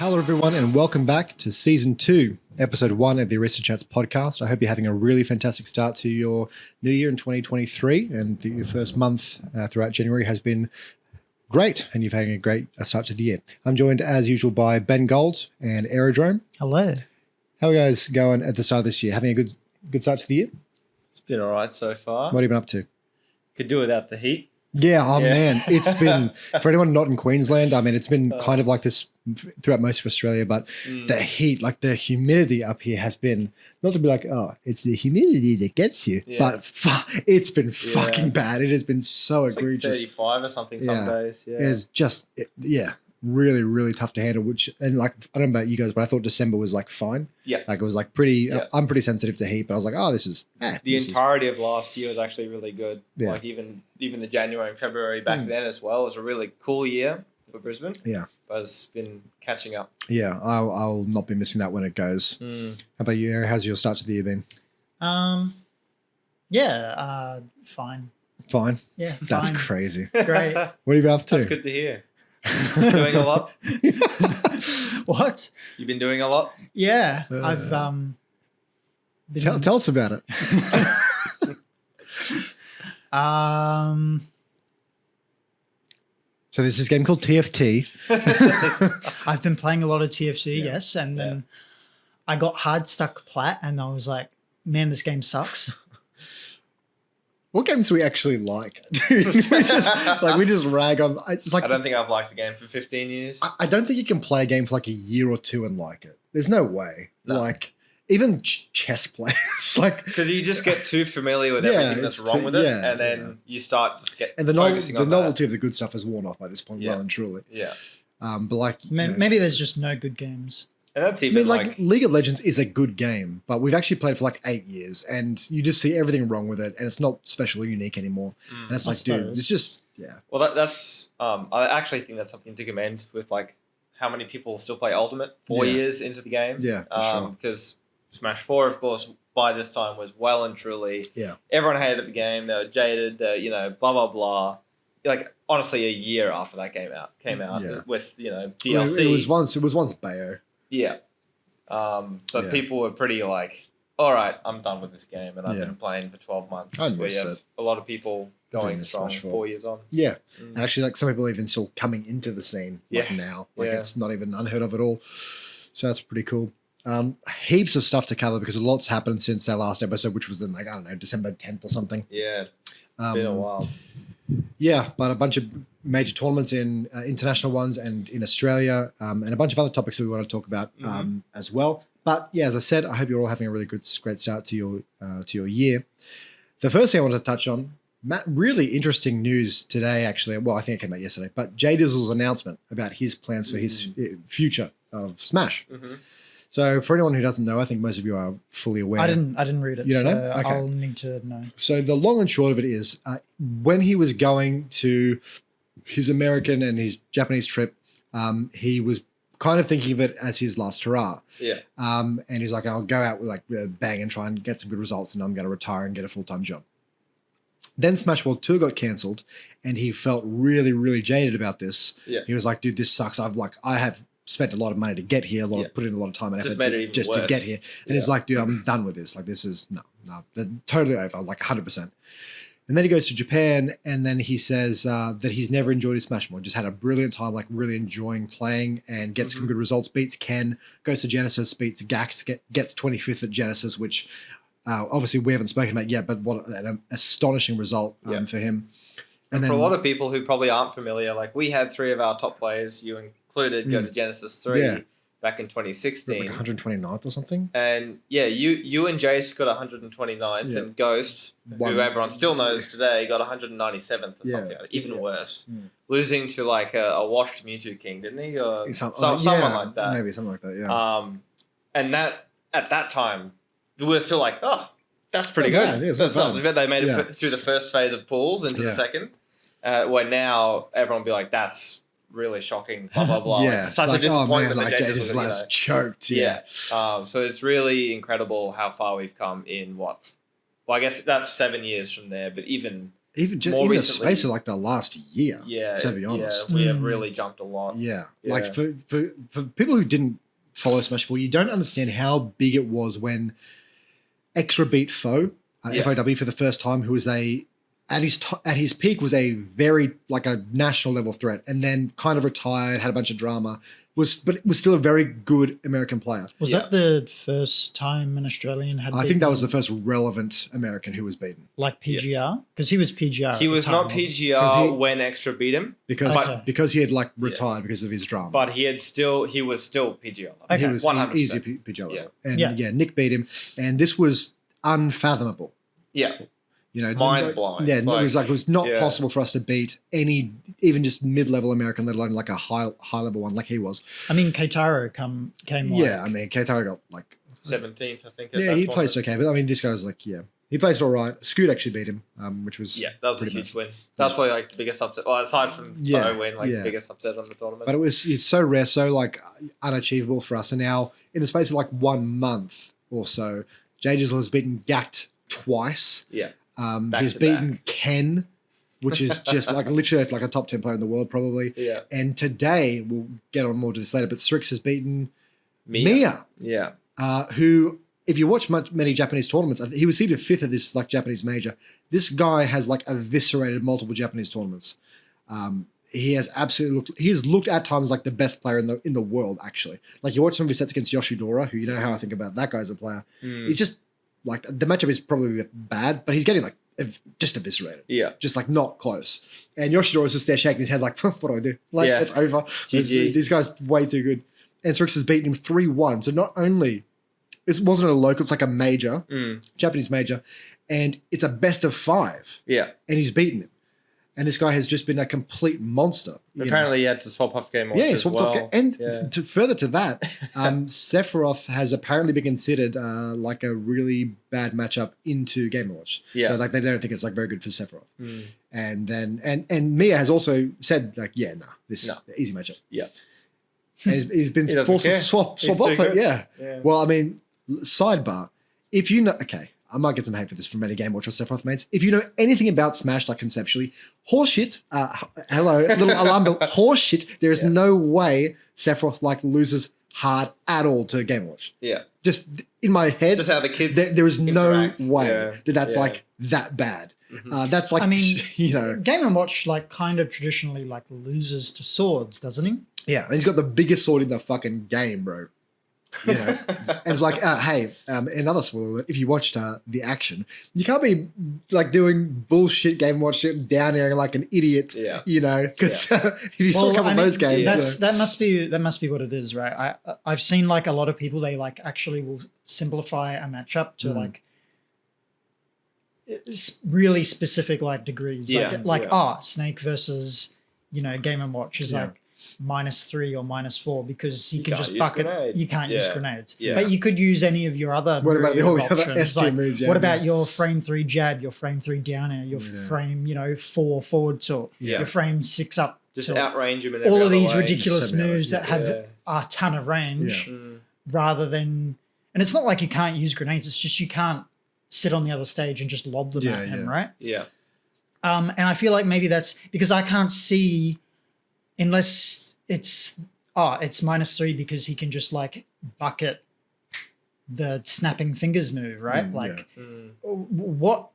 Hello, everyone, and welcome back to Season 2, Episode 1 of the Aristochats podcast. I hope you're having a really fantastic start to your new year in 2023, and your first month throughout January has been great, and you've had a great start to the year. I'm joined, as usual, by Ben Gold and Aerodrome. Hello. How are you guys going at the start of this year? Having a good start to the year? It's been all right so far. What have you been up to? Could do without the heat. Yeah, man, it's been, for anyone not in Queensland, I mean, it's been kind of like this throughout most of Australia, but the heat, like the humidity up here has been, not to be like, oh, it's the humidity that gets you, but it's been fucking bad. It has been so It's egregious. Like 35 or something some days. Yeah. It's just, really, really tough to handle, and like, I don't know about you guys, but I thought December was like fine. Yeah. Like it was like pretty, I'm pretty sensitive to heat, but I was like, oh, this is, the entirety of last year was actually really good. Yeah. Like even the January and February back then as well was a really cool year for Brisbane. Yeah. But it's been catching up. Yeah, I'll not be missing that when it goes. How about you, Eric? How's your start to the year been? Fine. Fine. Yeah, That's fine. crazy. Great. What have you been up to? That's good to hear. Doing a lot? What? You've been doing a lot? Yeah, I've been... Tell us about it. So there's this game called TFT. I've been playing a lot of TFT, yes, and then I got hard stuck plat, and I was like, man, this game sucks. What games do we actually like? we just rag on. It's like I don't think I've liked the game for 15 years. I don't think you can play a game for like a year or two and like it. There's no way. No. Like even chess players, like Because you just get too familiar with everything that's wrong with it, and then you start just get and the focusing on novelty of the good stuff has worn off by this point, well and truly. Yeah. But like Maybe there's just no good games. And that's I even mean, like League of Legends is a good game, but we've actually played for like 8 years, and you just see everything wrong with it, and it's not special or unique anymore. And it's like, dude, it's just Well, that's I actually think that's something to commend with like how many people still play Ultimate 4 years into the game. Yeah, for sure. Because Smash 4, of course, by this time was well and truly everyone hated the game. They were jaded. Blah blah blah. Like honestly, a year after that came out with DLC. It was once Bayo. Yeah. But people were pretty like, all right, I'm done with this game. And I've been playing for 12 months. I miss have it. a lot of people going strong Smash 4 years on. Yeah. And actually, like some people even still coming into the scene now. Like it's not even unheard of at all. So that's pretty cool. Heaps of stuff to cover because a lot's happened since our last episode, which was in like, I don't know, December 10th or something. Yeah. It's been a while. Yeah, but a bunch of major tournaments in international ones and in Australia, and a bunch of other topics that we want to talk about as well. But yeah, as I said, I hope you're all having a really great start to your year. The first thing I wanted to touch on, Matt, really interesting news today, actually. Well, I think it came out yesterday, but Jay Dizzle's announcement about his plans for his future of Smash. So for anyone who doesn't know, I think most of you are fully aware. I didn't read it. You don't know? Okay. I'll need to know. So the long and short of it is, when he was going to his American and his Japanese trip, he was kind of thinking of it as his last hurrah. Yeah. And he's like, I'll go out with like a bang and try and get some good results, and I'm going to retire and get a full-time job. Then Smash World Tour got cancelled, and he felt really, really jaded about this. Yeah. He was like, dude, this sucks. I have spent a lot of money to get here, put in a lot of time and effort to get here. And he's like, dude, I'm done with this. Like, this is, no, they're totally over, like 100%. And then he goes to Japan, and then he says that he's never enjoyed his Smash more. Just had a brilliant time, like really enjoying playing and gets some good results. Beats Ken, goes to Genesis, beats Gax, gets 25th at Genesis, which obviously we haven't spoken about yet, but what an astonishing result for him. And for a lot of people who probably aren't familiar, like we had 3 of our top players, you included, go to Genesis 3 back in 2016. Like 129th or something. And you and Jace got 129th, and Ghost, who everyone still knows today, got 197th or something, even worse. Losing to like a washed Mewtwo King, didn't he? Or someone like that. Maybe something like that, yeah. And that at that time, we were still like, oh, that's pretty good. Yeah, that's not too bad. They made it through the first phase of pools into the second. Where now everyone will be like, that's really shocking, blah, blah, blah. Yeah, like, such a disappointment that Jadis was choked. Yeah. So it's really incredible how far we've come in I guess that's 7 years from there, but even even just more in the recently, space of like the last year. Yeah, to be honest, we have really jumped a lot. Yeah, like for people who didn't follow Smash 4, you don't understand how big it was when Extra Beat Foe, FOW for the first time, who was at his peak was a very like a national level threat, and then kind of retired, had a bunch of drama, but it was still a very good American player. Was that the first time an Australian had? I think that was the first relevant American who was beaten. Like PGR, because he was PGR. He was not PGR when Extra beat him because he had like retired because of his drama. But he was still PGR. Okay. He was 100%. Easy PGR. And Nick beat him, and this was unfathomable. Yeah. You know, mind blowing. Yeah, it was not possible for us to beat any, even just mid-level American, let alone like a high level one like he was. I mean, Keitaro came. Yeah, I mean, Keitaro got like 17th, I think. Yeah, he placed okay, but I mean, this guy was like, he placed all right. Scoot actually beat him, which was that was a huge win. That's probably like the biggest upset. Well, aside from Foe win, the biggest upset on the tournament. But it's so rare, so like unachievable for us. And now, in the space of like 1 month or so, Jay Jizzle has beaten Gact twice. Yeah. He's beaten Ken, which is just like literally like a top 10 player in the world, probably. Yeah. And today, we'll get on more to this later, but Strix has beaten Mia. Yeah. Who, if you watch many Japanese tournaments, he was seeded 5th at this like Japanese major. This guy has like eviscerated multiple Japanese tournaments. He has he's looked at times like the best player in the world, actually. Like you watch some of his sets against Yoshidora, who you know how I think about that guy as a player. He's just like the matchup is probably bad, but he's getting like just eviscerated. Yeah. Just like not close. And Yoshidora's just there shaking his head like, what do I do? Like it's over. These guys way too good. And Strix has beaten him 3-1. So not only it wasn't a local, it's like a major, Japanese major, and it's a best of 5. Yeah. And he's beaten him. And this guy has just been a complete monster. Apparently, he had to swap off game. Yeah, he swapped off game. And further to that, Sephiroth has apparently been considered like a really bad matchup into Game & Watch. Yeah. So like they don't think it's like very good for Sephiroth. And then and Mia has also said like, this is an easy matchup. Yeah. And he's been forced to swap off it. Yeah. Well, I mean, sidebar. If you know, okay, I might get some hate for this from many Game Watch or Sephiroth mates. If you know anything about Smash, like conceptually, horseshit, hello, little alarm bell, horseshit, there is no way Sephiroth like loses hard at all to Game Watch. Yeah. Just in my head, just how the kids there is interact. No way that's like that bad. That's like, I mean, you know. Game & Watch like kind of traditionally like loses to swords, doesn't he? Yeah, and he's got the biggest sword in the fucking game, bro. You know, and it's like, hey, another spoiler alert, if you watched the action, you can't be like doing bullshit Game Watch shit down there like an idiot, you know, because if you saw a couple of those games. That must be what it is, right? I've seen like a lot of people, they like actually will simplify a matchup to like really specific like degrees. Snake versus, you know, Game & Watch is like -3 or -4 because you can just bucket. You can't use grenades, but you could use any of your other. What about all the other S tier moves? What about your frame 3 jab, your frame 3 down air, your frame 4 forward tilt, your frame 6 up? Just outrange them in all of these ridiculous moves that have a ton of range, rather than. And it's not like you can't use grenades; it's just you can't sit on the other stage and just lob them at him, right? Yeah. And I feel like maybe that's because I can't see unless. It's -3 because he can just like bucket the snapping fingers move, right? What?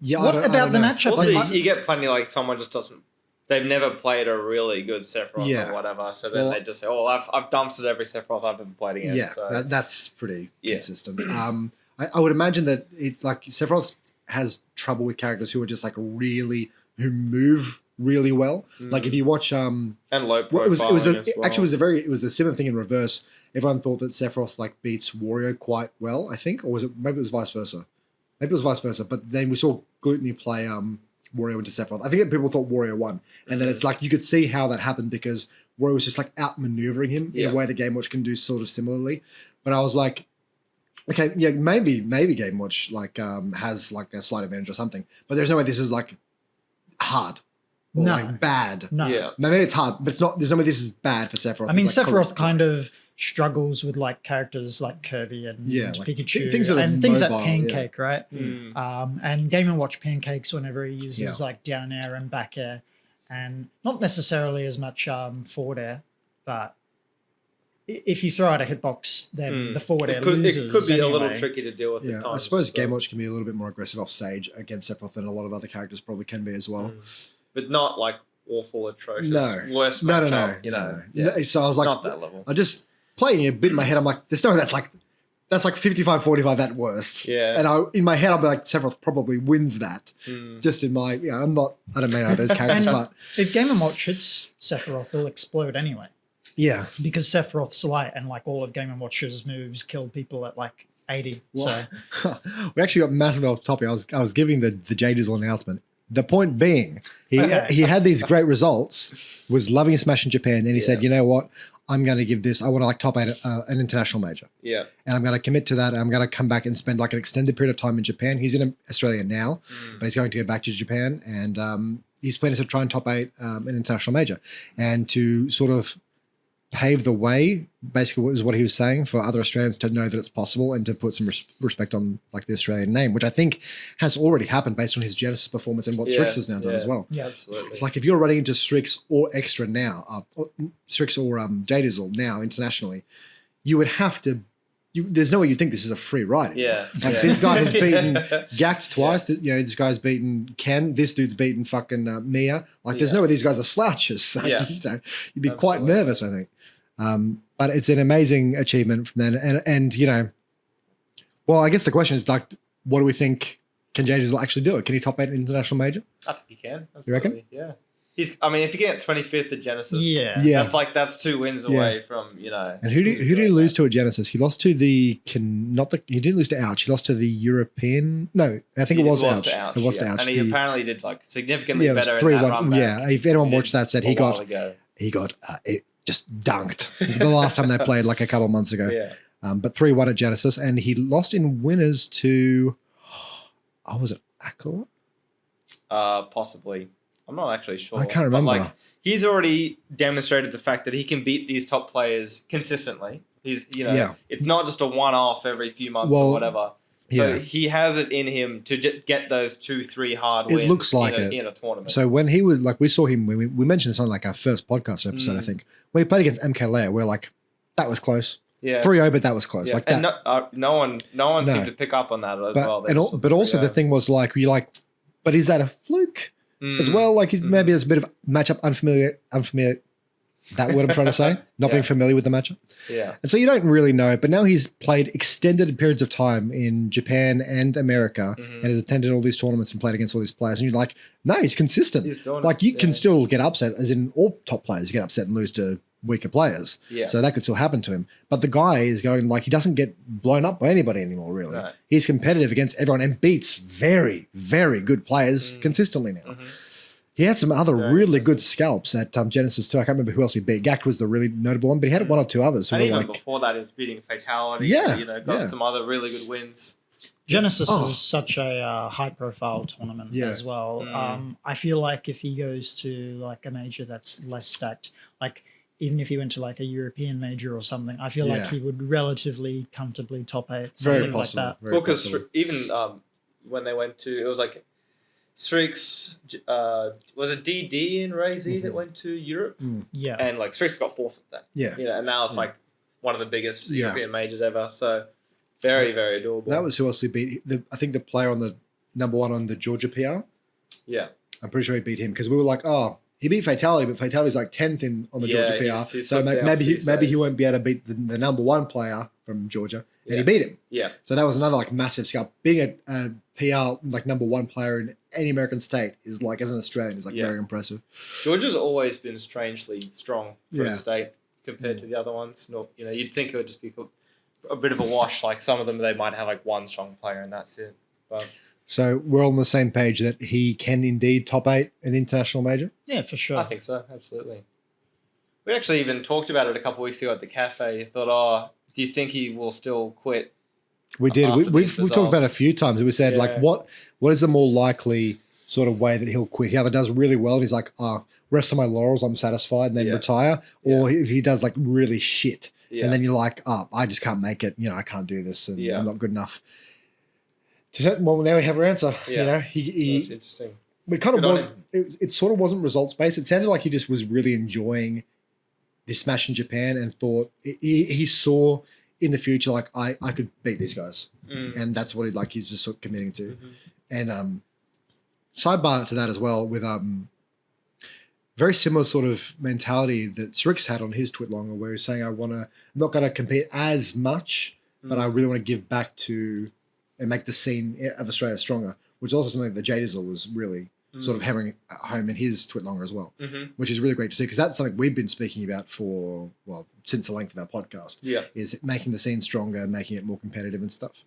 Yeah, what about the matchup? Also, you get plenty like someone just doesn't. They've never played a really good Sephiroth or whatever, so then they just say, "Oh, I've dumped it every Sephiroth I've ever played against." Yeah, so. that's pretty consistent. I would imagine that it's like Sephiroth has trouble with characters who are just like who move really well. Like if you watch and low profile, it was a similar thing in reverse. Everyone thought that Sephiroth like beats Wario quite well, I think, or was it maybe it was vice versa? Maybe it was vice versa. But then we saw Gluttony play Wario into Sephiroth. I think that people thought Wario won, and then it's like you could see how that happened because Wario was just like outmaneuvering him in a way that Game Watch can do sort of similarly. But I was like, okay, yeah, maybe Game Watch like has like a slight advantage or something, but there's no way this is like hard. Or like bad. No. Yeah. Maybe it's hard, but it's not. There's no way this is bad for Sephiroth. I mean, like, Sephiroth kind of struggles with like characters like Kirby and like Pikachu things that and are things mobile, like Pancake, right? Mm. And Game & Watch Pancakes whenever he uses like down air and back air, and not necessarily as much forward air, but if you throw out a hitbox, then the forward air loses. It could be a little tricky to deal with. Yeah, I suppose Game Watch can be a little bit more aggressive off stage against Sephiroth than a lot of other characters probably can be as well. But not like awful, atrocious. No. Worst matchup, you know. No. So I was like, not that level. I just playing a bit in my head. I'm like, there's no that's like 55-45 at worst. Yeah. And in my head, I'll be like, Sephiroth probably wins that. Just in my, I don't know those characters, but if Game & Watch hits Sephiroth, he'll explode anyway. Yeah. Because Sephiroth's light and like all of Game & Watch's moves kill people at like 80. Well, So we actually got massive off topic. I was giving the J-Dizzle announcement. The point being, he had these great results, was loving a smash in Japan, and he said, you know what? I'm going to give this, I want to like top 8 an international major. Yeah. And I'm going to commit to that. I'm going to come back and spend like an extended period of time in Japan. He's in Australia now, but he's going to go back to Japan, and he's planning to try and top 8 an international major, and to sort of pave the way, basically is what he was saying, for other Australians to know that it's possible and to put some respect on like the Australian name, which I think has already happened based on his Genesis performance and what Strix has now done as well. Yeah, absolutely. Like if you're running into Strix or Extra now, Strix or J-Dizzle now internationally, you would have to. There's no way you think this is a free ride. Yeah. Like this guy has beaten Gact twice. This guy's beaten Ken. This dude's beaten fucking Mia. Like there's no way these guys are slouches. Like, you'd be quite nervous, I think. But it's an amazing achievement from then. And well, I guess the question is like, what do we think? Can J-Dizzle actually do it? Can he top 8 an international major? I think he can. Absolutely. You reckon? Yeah. If you get 25th at Genesis, that's 2 wins away from, And who did he lose to at Genesis? He lost to he didn't lose to Ouch. He lost to the European. No, I think it was Ouch. It was to Ouch. And he apparently did like significantly better in 3-1. that run back. Yeah, if anyone watched that, said he got it just dunked the last time they played like a couple of months ago. Yeah. But 3-1 at Genesis, and he lost in winners to. Oh, was it Aquila? Possibly. I'm not actually sure. I can't remember. But like, he's already demonstrated the fact that he can beat these top players consistently. He's, it's not just a one-off every few months or whatever. So he has it in him to get those 2-3 hard wins. It looks like in a tournament. So when he was like, we saw him, we mentioned this on like our first podcast episode, I think, when he played against MK Leia, we're like, that was close. Yeah. 3-0, but that was close. Yeah. Like that. And no one seemed to pick up on that as well. But also the thing was like, but is that a fluke as well? Like maybe there's a bit of matchup unfamiliar. That word I'm trying to say, not being familiar with the matchup. Yeah. And so you don't really know, but now he's played extended periods of time in Japan and America and has attended all these tournaments and played against all these players. And you're like, no, he's consistent. He's doing like you can still get upset, as in all top players get upset and lose to weaker players. Yeah. So that could still happen to him. But the guy is going like, he doesn't get blown up by anybody anymore, really. Right. He's competitive against everyone and beats very, very good players consistently now. He had some other really good scalps at Genesis too. I can't remember who else he beat. Gact was the really notable one, but he had 1 or 2 others. And even before that, he was beating Fatality. Got some other really good wins. Genesis is such a high-profile tournament as well. I feel like if he goes to like a major that's less stacked, like even if he went to like a European major or something, I feel like he would relatively comfortably top 8, something like that. Well, because even when they went to, it was like Strix, was it DD and Ray Z that went to Europe? Yeah. And like Strix got 4th at that. Yeah. And that was like one of the biggest European majors ever. So very, very doable. That was who else he beat. I think the player on the number 1 on the Georgia PR. Yeah. I'm pretty sure he beat him because we were like, oh, he beat Fatality, but Fatality's like 10th on the Georgia PR. He's so maybe he won't be able to beat the number 1 player from Georgia. And he beat him. Yeah. So that was another like massive scalp. Being a PR like number 1 player in any American state is like, as an Australian, is like very impressive. Georgia's always been strangely strong for a state compared to the other ones. You'd think it would just be a bit of a wash. Like some of them, they might have like 1 strong player and that's it. But so we're all on the same page that he can indeed top 8 an international major? Yeah, for sure. I think so, absolutely. We actually even talked about it a couple of weeks ago at the cafe. Thought, do you think he will still quit? We did. We've talked about it a few times. We said, like, what is the more likely sort of way that he'll quit? He either does really well and he's like, rest of my laurels, I'm satisfied, and then retire. Or if he does like really shit Yeah. And then you're like, oh, I just can't make it. You know, I can't do this, and Yeah. I'm not good enough. Well, now we have our answer. Yeah. You know, That's interesting. it kind of Good on was. It sort of wasn't results based. It sounded like he just was really enjoying this Smash in Japan and thought he saw in the future like I could beat these guys, and that's what he's just sort of committing to. And sidebar to that as well with very similar sort of mentality that Strix had on his Twitlonger, where he's saying I'm not going to compete as much, but I really want to give back to and make the scene of Australia stronger, which is also something that Jadizel was really sort of hammering home in his Twitlonger as well, which is really great to see, because that's something we've been speaking about since the length of our podcast, is making the scene stronger, making it more competitive and stuff.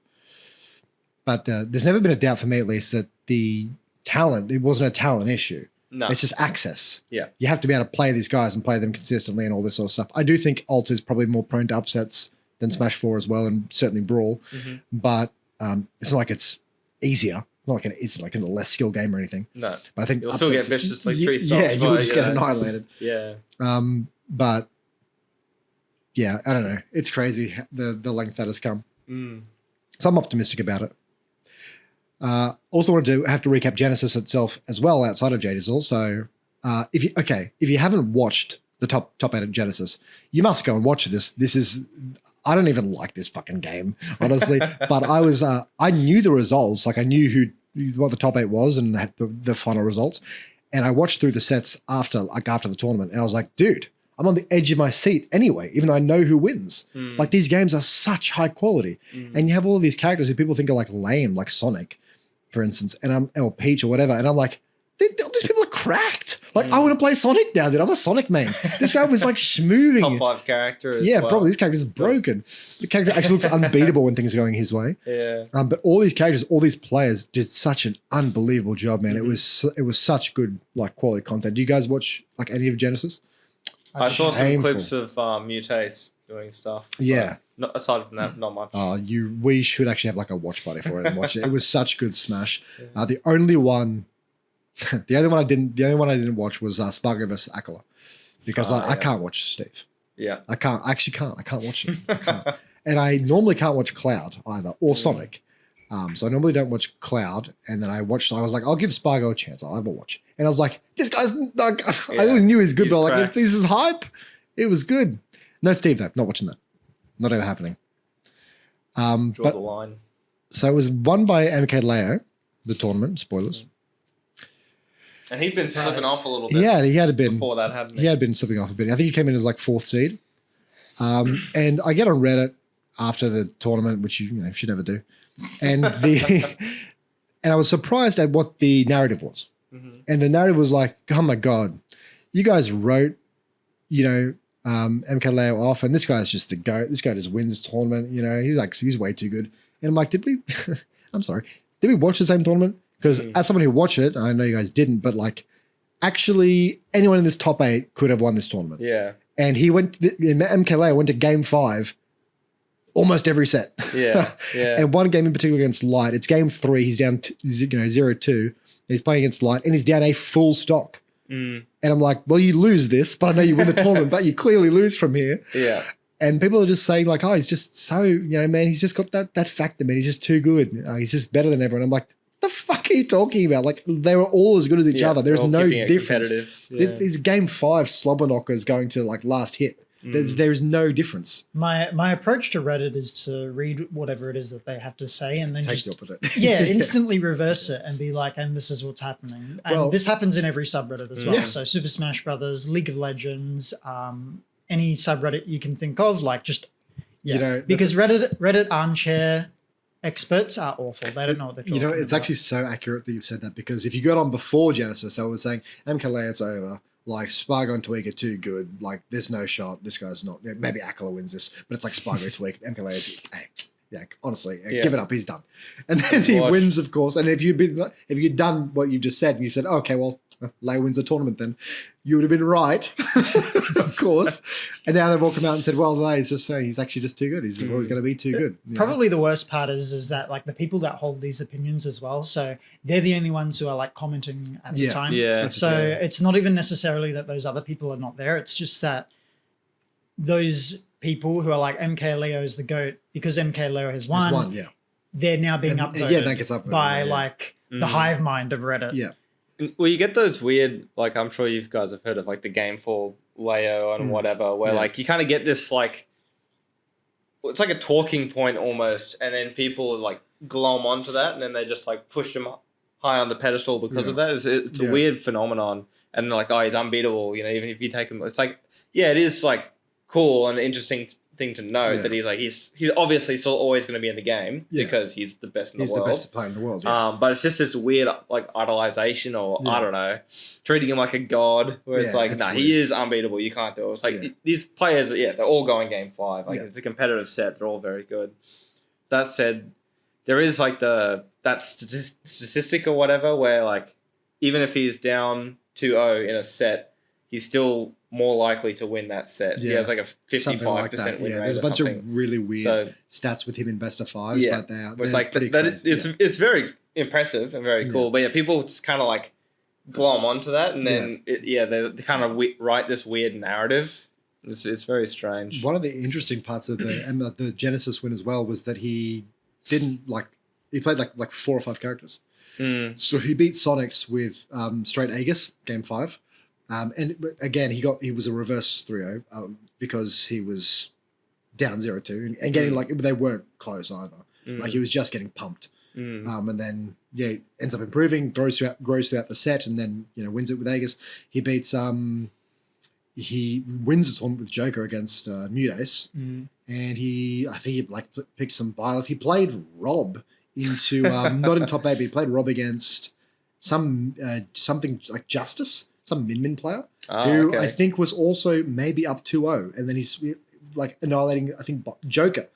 But there's never been a doubt for me, at least, that the talent, it wasn't a talent issue. No. It's just access. Yeah. You have to be able to play these guys and play them consistently and all this sort of stuff. I do think Alt is probably more prone to upsets than Smash 4 as well, and certainly Brawl. But it's not like it's easier. Not like it's like a less skill game or anything. No. But I think you'll still get vicious like 3 stars. Yeah, you'll just get annihilated. Yeah. But yeah, I don't know. It's crazy the length that has come. So I'm optimistic about it. Also wanted to have to recap Genesis itself as well outside of Jadizel. So if you haven't watched the top 8 of Genesis, you must go and watch this. I don't even like this fucking game, honestly. But I knew the results. Like I knew what the top 8 was and had the final results. And I watched through the sets after the tournament, and I was like, dude, I'm on the edge of my seat anyway, even though I know who wins. Like these games are such high quality. And you have all of these characters who people think are like lame, like Sonic, for instance, or Peach or whatever. And I'm like, these people are cracked. Like, I want to play Sonic now, dude. I'm a Sonic main. This guy was like schmooving. Top 5 character as yeah, well. probably. This character is broken. The character actually looks unbeatable when things are going his way. Yeah. But all these characters, all these players did such an unbelievable job, man. It was such good, like, quality content. Do you guys watch, like, any of Genesis? I saw some clips of Mutace doing stuff. Yeah. Aside from that, not much. We should actually have like a watch party for it and watch it. It was such good Smash. The only one I didn't watch was Spargo vs. Akala, because I can't watch Steve. Yeah. I actually can't. I can't watch it. I can't. And I normally can't watch Cloud either, or Sonic. So I normally don't watch Cloud. And then I was like, I'll give Spargo a chance. I'll have a watch. And I was like, this guy's like, I always knew he was good, but like, this is hype. It was good. No Steve though, not watching that. Not ever happening. Draw the line. So it was won by MK Leo, the tournament, spoilers. And he'd been slipping off a little bit. Yeah, he had been before that, hadn't he? He had been slipping off a bit. I think he came in as like 4th seed. And I get on Reddit after the tournament, which you should never do. And and I was surprised at what the narrative was. And the narrative was like, oh my God, you guys wrote, MK Leo off, and this guy's just the GOAT. This guy just wins this tournament. He's way too good. And I'm like, did we watch the same tournament? Because as someone who watched it, I know you guys didn't, but like, actually, anyone in this top 8 could have won this tournament. Yeah. And MK Leo went to game 5 almost every set. Yeah. Yeah. And one game in particular against Light. It's game 3. He's down 0-2. He's playing against Light, and he's down a full stock. And I'm like, well, you lose this, but I know you win the tournament, but you clearly lose from here. Yeah. And people are just saying like, oh, he's just so, man, he's just got that factor, man. He's just too good. He's just better than everyone. I'm like, the fuck are you talking about? Like, they were all as good as each other. There's no difference. Yeah. This game 5 slobber knockers going to like last hit. There's no difference. My approach to Reddit is to read whatever it is that they have to say and then instantly reverse it and be like, and this is what's happening. And this happens in every subreddit as well. Yeah. So Super Smash Brothers, League of Legends, any subreddit you can think of, like just because Reddit armchair experts are awful. They don't know what they're talking about. It's actually so accurate that you've said that, because if you got on before Genesis, I was saying MK Leo, it's over. Like, Spargo and Tweak are too good. Like, there's no shot. This guy's not. Maybe Akala wins this, but it's like Spargo, Tweak, MK Leo's, honestly, give it up. He's done. And then he wins, of course. And if you'd done what you just said, and you said, oh, okay, well, Leo wins the tournament then, you would have been right, of course. And now they've all come out and said, well, no, he's actually just too good. He's always going to be too good. Probably the worst part is that like the people that hold these opinions as well, so they're the only ones who are like commenting at the time. Yeah. So it's not even necessarily that those other people are not there. It's just that those people who are like MK Leo is the GOAT because MK Leo has won. There's one, yeah. They're now being upvoted Yeah, that gets upvoted by yeah. like the hive mind of Reddit. Yeah. Well, you get those weird, like I'm sure you guys have heard of like the game for Leo and whatever, where like you kind of get this like, it's like a talking point almost, and then people like glom onto that, and then they just like push him high on the pedestal because of that. It's a weird phenomenon, and they're like, oh, he's unbeatable, you know, even if you take him, it's like, yeah, it is like cool and interesting thing to note that he's obviously still always going to be in the game because he's the best in the world. He's the best player in the world. But it's just this weird like idolization, or I don't know, treating him like a god. Where it's like, nah, he is unbeatable. You can't do it. It's like these players, they're all going game 5. Like it's a competitive set. They're all very good. That said, there is like that statistic or whatever where like even if he's down 2-0 in a set, he's still more likely to win that set. He has like a 55% like win rate. There's a bunch of really weird stats with him in best of 5s, but they're like pretty it's very impressive and very cool. But people just kind of like glom onto that, and then they kind of write this weird narrative. It's very strange. One of the interesting parts of the Genesis win as well was that he didn't he played like 4 or 5 characters. So he beat Sonics with straight Aegis game 5. And again, he was a reverse 3-0 because he was down 0-2 and getting they weren't close either. Like he was just getting pumped. And then ends up improving, grows throughout the set, and then wins it with Aegis. He beats he wins the tournament with Joker against Mutace, and I think he picked some Byleth. He played Rob into not in top 8, but he played Rob against something like Justice. Some Min player who I think was also maybe up 2-0, and then he's like annihilating, I think, Joker,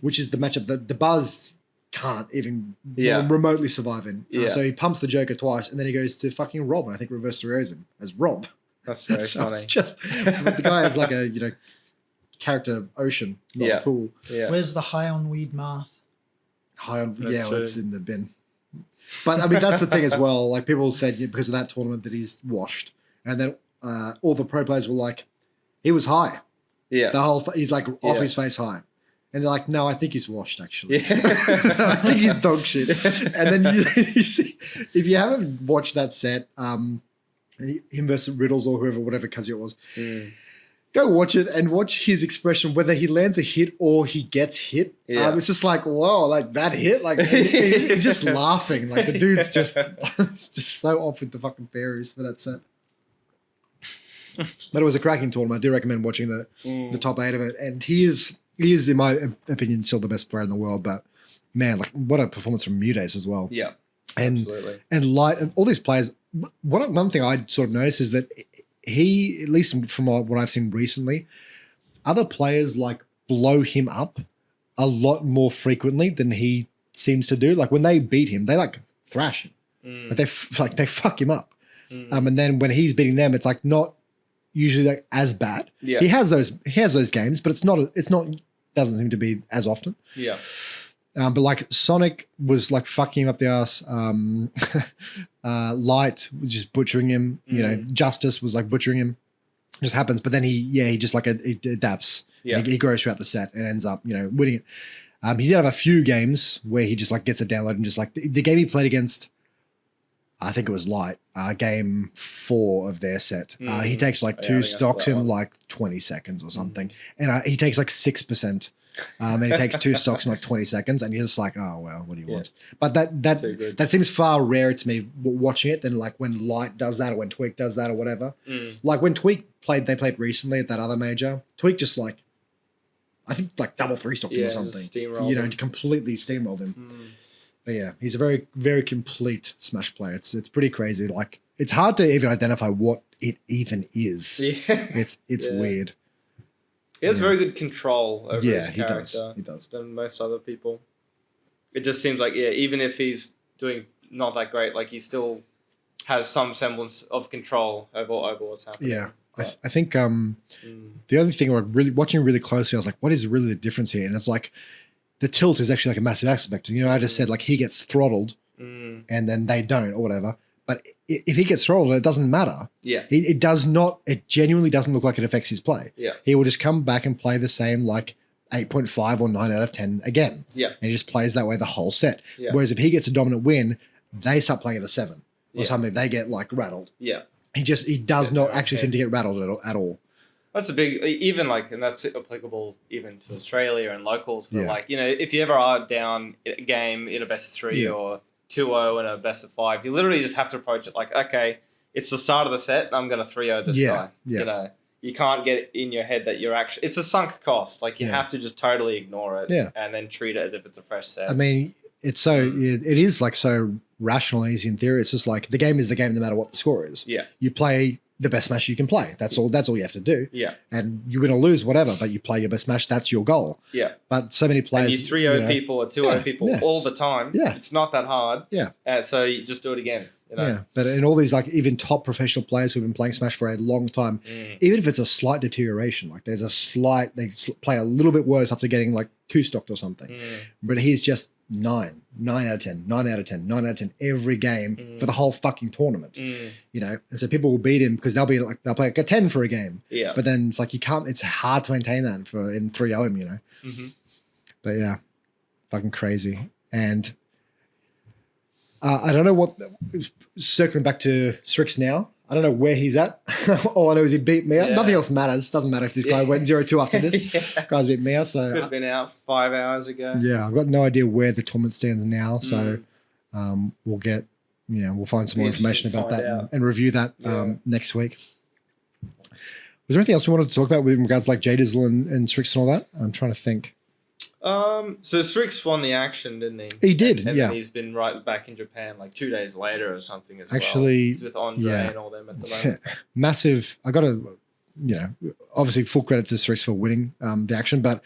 which is the matchup that the Buzz can't even remotely survive in. So he pumps the Joker twice, and then he goes to fucking Rob, and I think reverse 3-0s him as Rob. That's very so funny. It's just the guy has like a character ocean, not a pool. Yeah. Where's the high on weed math? It's in the bin. But I mean, that's the thing as well. Like people said, because of that tournament that he's washed, and then all the pro players were like, he was high. Yeah, he's like off his face high, and they're like, no, I think he's washed actually. I think he's dog shit. And then you see, if you haven't watched that set, him versus Riddles or whatever Kazuya was. Go watch it and watch his expression, whether he lands a hit or he gets hit. It's just like, whoa, like that hit, like he's just laughing. Like the dude's just so off with the fucking fairies for that set. But it was a cracking tournament. I do recommend watching the top 8 of it. And he is, in my opinion, still the best player in the world. But man, like what a performance from Mutace as well. Yeah, absolutely. And Light and all these players. One thing I sort of noticed is that he, at least from what I've seen recently, other players like blow him up a lot more frequently than he seems to do. Like when they beat him, they like thrash him. Like they fuck him up. And then when he's beating them, it's like not usually like as bad. Yeah. He has those games, but it's not doesn't seem to be as often. Yeah. But like Sonic was like fucking him up the ass. Light was just butchering him. Justice was like butchering him. It just happens. But then he just like he adapts. Yeah. He grows throughout the set and ends up winning it. He did have a few games where he just like gets a download and just like the game he played against, I think it was Light, game 4 of their set. He takes like 2 stocks in like 20 seconds or something. And he takes like 6%. And he takes 2 stocks in like 20 seconds, and you're just like, oh well, what do you want? But that seems far rarer to me watching it than like when Light does that or when Tweak does that or whatever. Like when Tweak they played recently at that other major. Tweak just like, I think like double 3-stocked him or something. Completely steamrolled him. But yeah, he's a very, very complete Smash player. It's pretty crazy. Like it's hard to even identify what it even is. It's weird. He has very good control over his character. He does. Than most other people. It just seems like, even if he's doing not that great, like he still has some semblance of control over what's happening. Yeah. I think the only thing I'm really watching really closely, I was like, what is really the difference here? And it's like the tilt is actually like a massive aspect. I just said like he gets throttled and then they don't or whatever. But if he gets throttled, it doesn't matter. Yeah. It does not. It genuinely doesn't look like it affects his play. Yeah. He will just come back and play the same 8.5 or 9 out of 10 again. Yeah. And he just plays that way the whole set. Yeah. Whereas if he gets a dominant win, they start playing at a 7 or Yeah. something. They get rattled. Yeah. He does not actually seem to get rattled at all. That's a big, even and that's applicable even to Australia and locals. But Yeah. if you ever are down a game in a best of 3 or 2-0 in a best of 5, you literally just have to approach it okay, it's the start of the set, and I'm going to 3-0 this guy. Yeah. You can't get in your head that you're actually, it's a sunk cost. You have to just totally ignore it and then treat it as if it's a fresh set. I mean, it's it is so rational and easy in theory. It's just the game is the game no matter what the score is. Yeah. You play the best match you can play. That's all you have to do. Yeah. And you win or lose, whatever, but you play your best match. That's your goal. Yeah. But so many players. And you 3-0 people or 2-0 people all the time. Yeah. It's not that hard. Yeah. So you just do it again. Yeah. But in all these, even top professional players who've been playing Smash for a long time, even if it's a slight deterioration, there's they play a little bit worse after getting 2 stocked or something. But he's just 9 out of 10, 9 out of 10, 9 out of 10 every game for the whole fucking tournament. And so people will beat him because they'll play a 10 for a game. Yeah. But then it's you can't. It's hard to maintain that in 3-0 him. But yeah, fucking crazy. And I don't know what. Circling back to Strix now, I don't know where he's at. All I know is he beat me out. Yeah. Nothing else matters. Doesn't matter if this guy went 0-2 after this. Guy's beat me out. So could have been out 5 hours ago. yeah, I've got no idea where the tournament stands now. So we'll get, we'll find some more information about that and review that next week. Was there anything else we wanted to talk about with regards J Dizzle and Strix and all that? I'm trying to think. So Strix won the action, didn't he? He did, and yeah. He's been right back in Japan 2 days later or something as Actually, well. He's with Andre and all them at the moment. Massive. I got to, obviously full credit to Strix for winning the action, but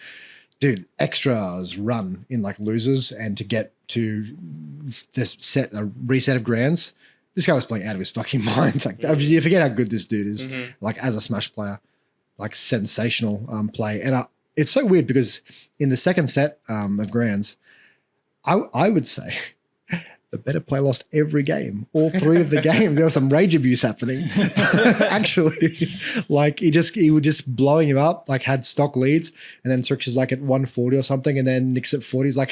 dude, extras run in losers and to get to this a reset of grands. This guy was playing out of his fucking mind. You forget how good this dude is. As a Smash player, sensational play. And it's so weird because in the second set of grands, I would say the better player lost every game, all 3 of the games. There was some rage abuse happening. Actually, he would just blowing him up, had stock leads, and then Strix is at 140 or something, and then Nick's at 40. He's I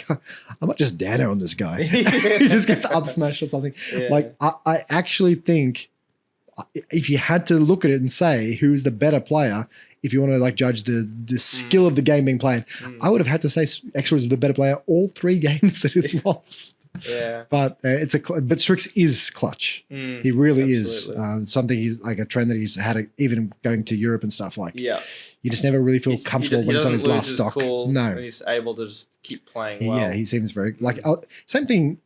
might just Dano on this guy. He just gets up smashed or something. Yeah. I actually think if you had to look at it and say who's the better player, if you want to judge the skill of the game being played, I would have had to say Extra was the better player all 3 games that he's lost. Yeah, but but Strix is clutch. He really is. Something he's a trend that he's had even going to Europe and stuff. You just never really feel comfortable when he's on his last stock. Cool no, when he's able to just keep playing well. Yeah, he seems very same thing.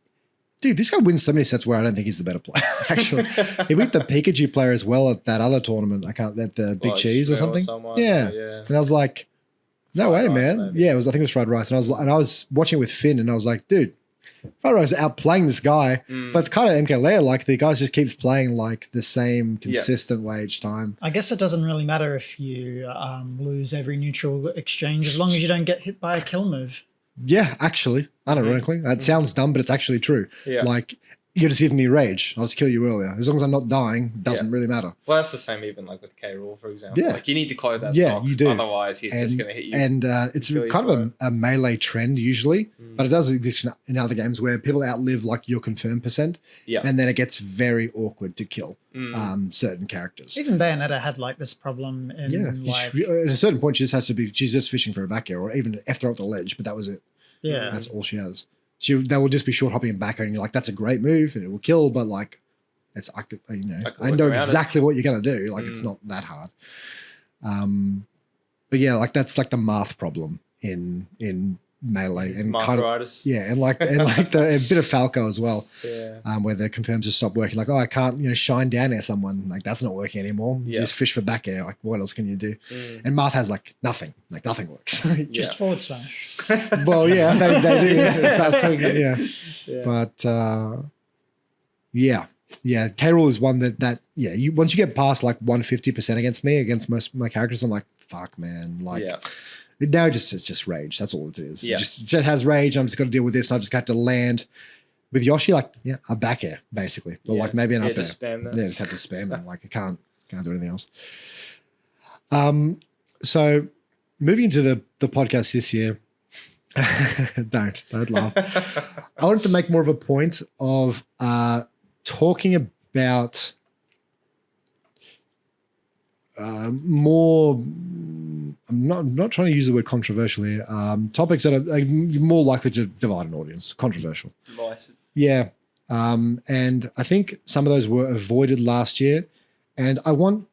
Dude, this guy wins so many sets where I don't think he's the better player. Actually, he beat the Pikachu player as well at that other tournament. at the Big Cheese or something. Yeah, and I was no way, man. Maybe. Yeah, I think it was Fried Rice, and I was watching it with Finn, and I was dude, Fried Rice is outplaying this guy, but it's kind of MK Lair. The guy just keeps playing the same consistent way each time. I guess it doesn't really matter if you lose every neutral exchange as long as you don't get hit by a kill move. Yeah, actually, unironically, that sounds dumb, but it's actually true. Yeah. You're just giving me rage. I'll just kill you earlier. As long as I'm not dying, it doesn't really matter. Well, that's the same even with K. Rool, for example. Yeah. You need to close that yeah, stock. You do. Otherwise, he's just going to hit you. And it's kind of a melee trend usually, but it does exist in other games where people outlive your confirmed percent. Yeah. And then it gets very awkward to kill certain characters. Even Bayonetta had this problem. At a certain point, she's just fishing for a back air or even F throw at the ledge, but that was it. Yeah. That's all she has. They will just be short hopping and back air, and you're that's a great move and it will kill, but it's I know exactly what you're gonna do. It's not that hard. But yeah, that's the math problem in melee and kind of and a bit of Falco as well. Yeah. Where the confirms just stop working. I can't shine down air someone. That's not working anymore. You just fish for back air. What else can you do? And math has nothing. Nothing works. Just forward smash. Well, yeah, they do. Start doing it, yeah. But K. Rool is one that once you get past 150% against most of my characters, I'm fuck, man. Now it's just rage. That's all it is. Yeah. It just has rage. I'm just got to deal with this, and I just got to land With Yoshi, like, a back air, basically. Or like maybe an up air. Just spam that. Yeah, just have to spam them. Like I can't do anything else. So moving into the podcast this year, don't laugh. I wanted to make more of a point of talking about more. I'm not trying to use the word controversial here. Topics that are more likely to divide an audience. Controversial. Divisive. Yeah. And I think some of those were avoided last year. And I want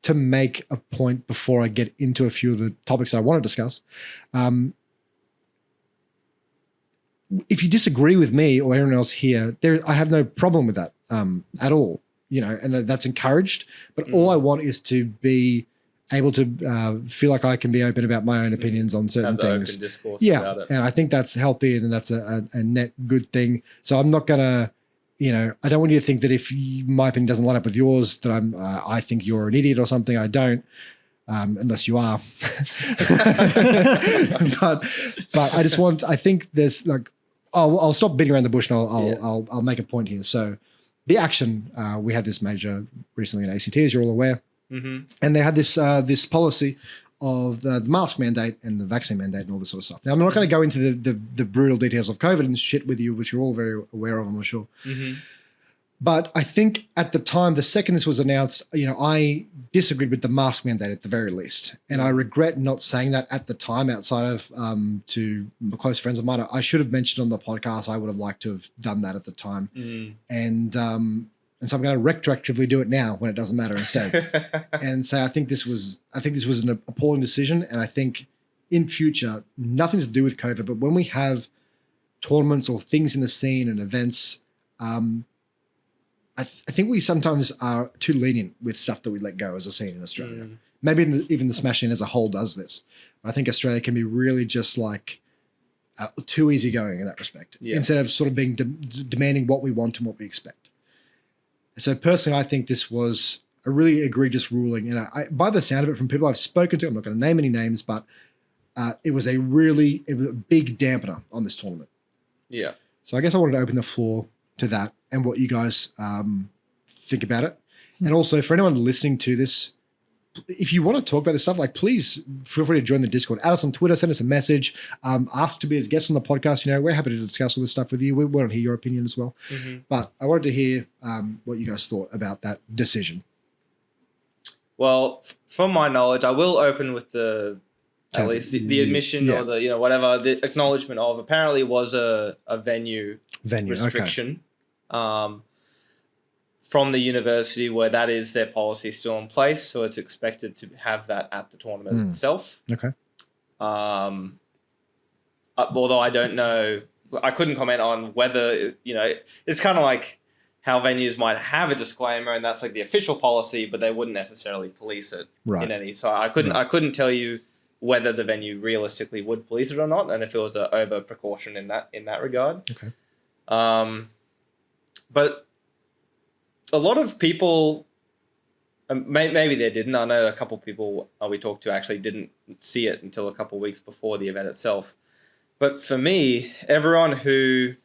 to make a point before I get into a few of the topics that I want to discuss. If you disagree with me or anyone else here, I have no problem with that at all, and that's encouraged. But all I want is to be able to feel like I can be open about my own opinions on certain things. Open discourse about it. And I think that's healthy and that's a net good thing. So I'm not gonna, I don't want you to think that if my opinion doesn't line up with yours, that I think you're an idiot or something. I don't, unless you are. but I think there's like, I'll stop beating around the bush and I'll make a point here. So the action, we had this major recently in ACT, as you're all aware. Mm-hmm. And they had this policy of the mask mandate and the vaccine mandate and all this sort of stuff. Now, I'm not going to go into the brutal details of COVID and shit with you, which you're all very aware of, I'm sure. Mm-hmm. But I think at the time, the second this was announced, I disagreed with the mask mandate at the very least. And I regret not saying that at the time outside of to close friends of mine. I should have mentioned on the podcast I would have liked to have done that at the time. Mm. And so I'm going to retroactively do it now when it doesn't matter instead, and say I think this was an appalling decision, and I think in future nothing to do with COVID, but when we have tournaments or things in the scene and events, I think we sometimes are too lenient with stuff that we let go as a scene in Australia. Mm. Maybe even the Smash Scene as a whole does this. But I think Australia can be really just like too easygoing in that respect, instead of sort of being demanding what we want and what we expect. So personally, I think this was a really egregious ruling. And I by the sound of it, from people I've spoken to, I'm not going to name any names, but it was a big dampener on this tournament. Yeah. So I guess I wanted to open the floor to that and what you guys think about it. And also for anyone listening to this, if you want to talk about this stuff, like please feel free to join the Discord. Add us on Twitter, send us a message, ask to be a guest on the podcast. We're happy to discuss all this stuff with you. We want to hear your opinion as well. Mm-hmm. But I wanted to hear what you guys thought about that decision. Well, from my knowledge, I will open with the admission or the whatever, the acknowledgement of apparently was a venue restriction. Okay. From the university where that is their policy still in place. So it's expected to have that at the tournament itself. Okay. Although I don't know, I couldn't comment on whether, it's kind of like how venues might have a disclaimer and that's like the official policy, but they wouldn't necessarily police it in any. So I couldn't tell you whether the venue realistically would police it or not. And if it was an over precaution in that regard. Okay. But a lot of people, maybe they didn't. I know a couple of people we talked to actually didn't see it until a couple of weeks before the event itself. But for me, everyone who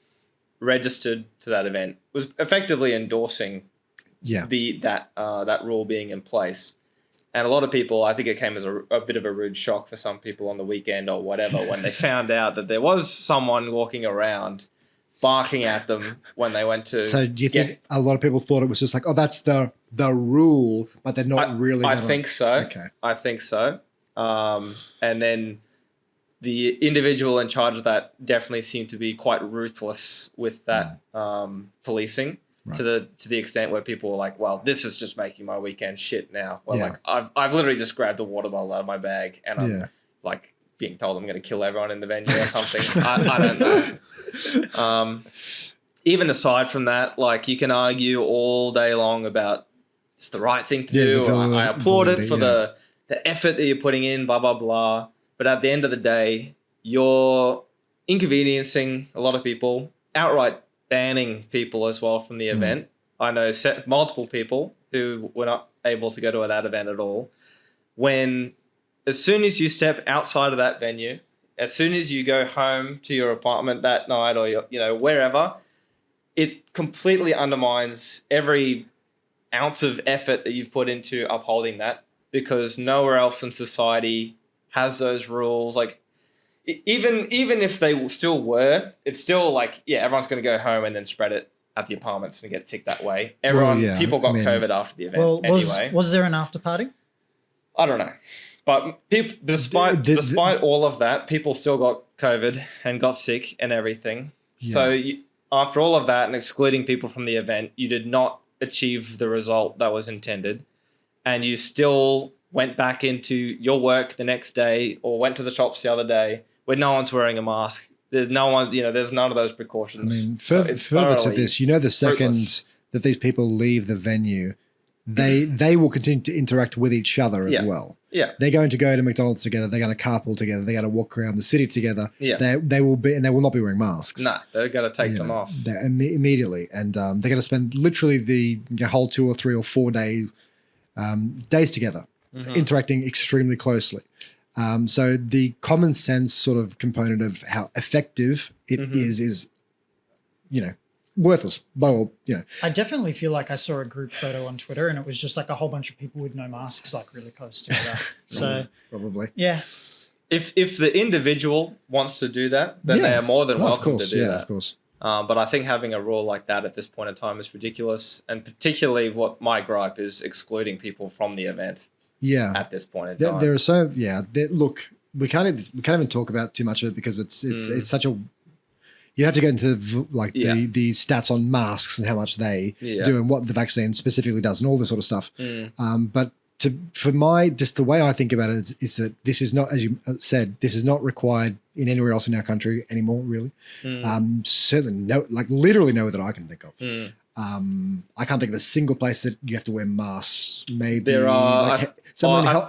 registered to that event was effectively endorsing that rule being in place. And a lot of people, I think it came as a bit of a rude shock for some people on the weekend or whatever when they found out that there was someone walking around barking at them when they went to. So do you think a lot of people thought it was just like, oh, that's the rule, but they're not really? I think so. Okay. I think so. And then the individual in charge of that definitely seemed to be quite ruthless with that policing to the extent where people were like, well, this is just making my weekend shit now. Well, like I've literally just grabbed a water bottle out of my bag and I'm like being told I'm going to kill everyone in the venue or something. I don't know. Even aside from that, like you can argue all day long about it's the right thing to do. I applaud it for the effort that you're putting in, blah, blah, blah. But at the end of the day, you're inconveniencing a lot of people, outright banning people as well from the event. I know multiple people who were not able to go to that event at all. As soon as you step outside of that venue, as soon as you go home to your apartment that night or wherever, it completely undermines every ounce of effort that you've put into upholding that, because nowhere else in society has those rules. Like, even if they still were, it's still like, yeah, everyone's going to go home and then spread it at the apartments and get sick that way. People got COVID after the event. Well, anyway. Was there an after party? I don't know. But people, despite all of that, people still got COVID and got sick and everything. Yeah. So after all of that and excluding people from the event, you did not achieve the result that was intended. And you still went back into your work the next day or went to the shops the other day where no one's wearing a mask. There's no one, there's none of those precautions. I mean, further to this, the second that these people leave the venue, they will continue to interact with each other as well. Yeah. They're going to go to McDonald's together. They're going to carpool together. They're going to walk around the city together. Yeah. They will be, and they will not be wearing masks. No, they're going to take them off. Immediately. And they're going to spend literally the whole 2 or 3 or 4 days together, interacting extremely closely. So the common sense sort of component of how effective it is, worthless. I definitely feel like I saw a group photo on Twitter and it was just like a whole bunch of people with no masks, like really close together. So probably. Yeah. If the individual wants to do that, then they are more than welcome to do that. Of course. But I think having a rule like that at this point in time is ridiculous. And particularly what my gripe is excluding people from the event. Yeah. At this point in time. There are so, look, we can't even talk about too much of it because it's such a, you have to get into the stats on masks and how much they do and what the vaccine specifically does and all this sort of stuff. But just the way I think about it is that this is not, as you said, this is not required in anywhere else in our country anymore, really. Certainly literally nowhere that I can think of. I can't think of a single place that you have to wear masks. Maybe there are. I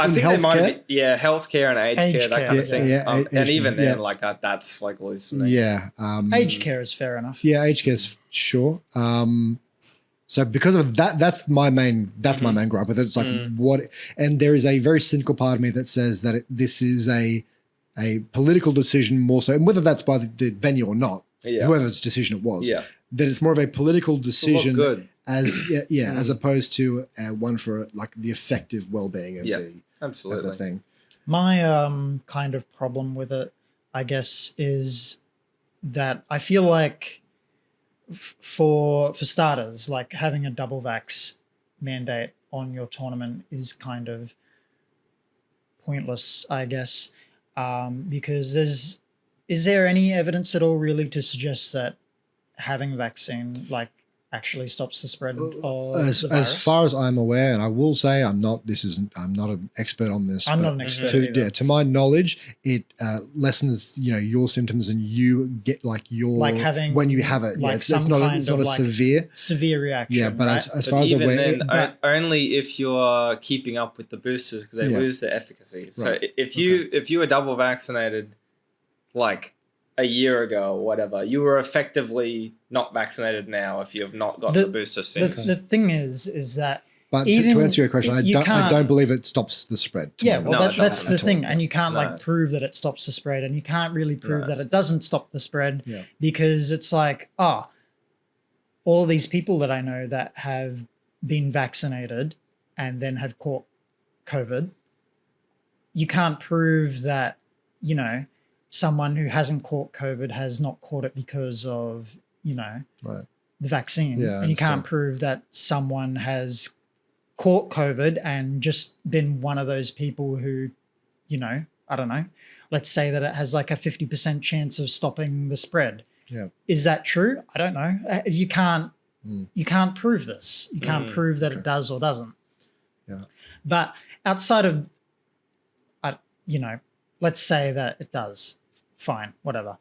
think there might be, healthcare and aged care, that kind of thing. And even then, that's like loose. Yeah. Aged care is fair enough. Yeah, aged care is sure. So because of that, that's my main gripe with it. It's like what, and there is a very cynical part of me that says that this is a political decision more so, and whether that's by the venue or not, whoever's decision it was, that it's more of a political decision as opposed to one for the effective well-being of the thing. My kind of problem with it, I guess, is that I feel like for starters, like having a double vax mandate on your tournament is kind of pointless, I guess, because is there any evidence at all really to suggest that having a vaccine actually stops the spread of the virus? As far as I'm aware, and I will say I'm not an expert on this. I'm not an expert either. To my knowledge, it lessens your symptoms and you get having when you have it. It's not a severe reaction. Yeah, but right? as far as I'm aware, only if you're keeping up with the boosters because they lose their efficacy. So right. if you were double vaccinated, a year ago or whatever, you were effectively not vaccinated now if you have not got the booster since. The thing is that but to answer your question, I don't believe it stops the spread. That's the thing. And you can't prove that it stops the spread, and you can't really prove that it doesn't stop the spread because it's all these people that I know that have been vaccinated and then have caught COVID, you can't prove that, someone who hasn't caught COVID has not caught it because of, the vaccine. Yeah, and you can't prove that someone has caught COVID and just been one of those people who, I don't know, let's say that it has a 50% chance of stopping the spread. Yeah. Is that true? I don't know. You can't prove this. You can't prove that it does or doesn't. Yeah. But outside of, let's say that it does. Fine, whatever.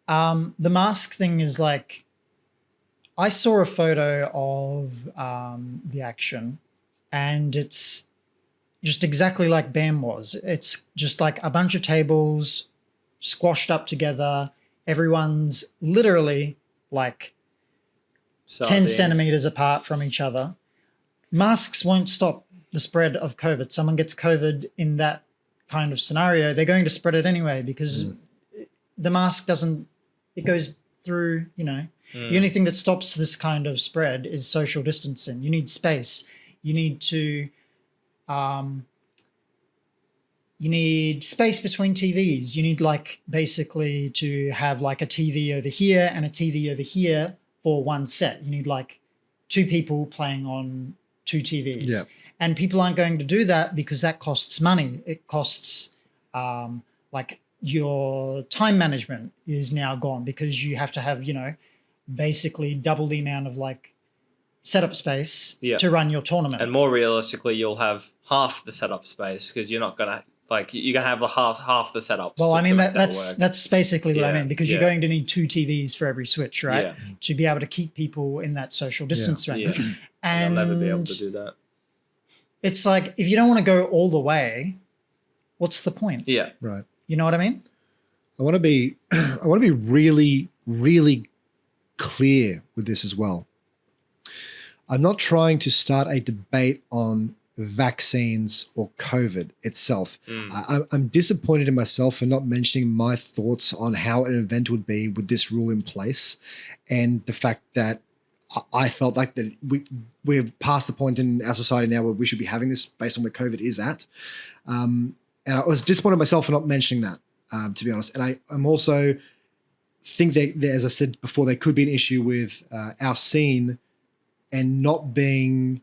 The mask thing is I saw a photo of the action and it's just exactly like BAM was. It's just a bunch of tables squashed up together. Everyone's literally 10 centimeters apart from each other. Masks won't stop the spread of COVID. Someone gets COVID in that kind of scenario, they're going to spread it anyway because the mask doesn't, it goes through, the only thing that stops this kind of spread is social distancing. You need space. You need to, you need space between TVs. You need like basically to have like a TV over here and a TV over here for one set. You need like 2 people playing on 2 TVs. Yeah. And people aren't going to do that because that costs money. It costs like your time management is now gone because you have to have, basically double the amount of like setup space to run your tournament. And more realistically, you'll have half the setup space because you're not going to you're going to have the half the setups. Well, I mean, that's basically what I mean, because you're going to need 2 TVs for every Switch, right? Yeah. To be able to keep people in that social distance range. Yeah. And they'll never be able to do that. It's like, if you don't want to go all the way, what's the point? Yeah. Right. You know what I mean? I want to be really, really clear with this as well. I'm not trying to start a debate on vaccines or COVID itself. I'm disappointed in myself for not mentioning my thoughts on how an event would be with this rule in place, and the fact that I felt like that we're past the point in our society now where we should be having this based on where COVID is at. And I was disappointed in myself for not mentioning that, to be honest. And I'm also think that, as I said before, there could be an issue with our scene and not being,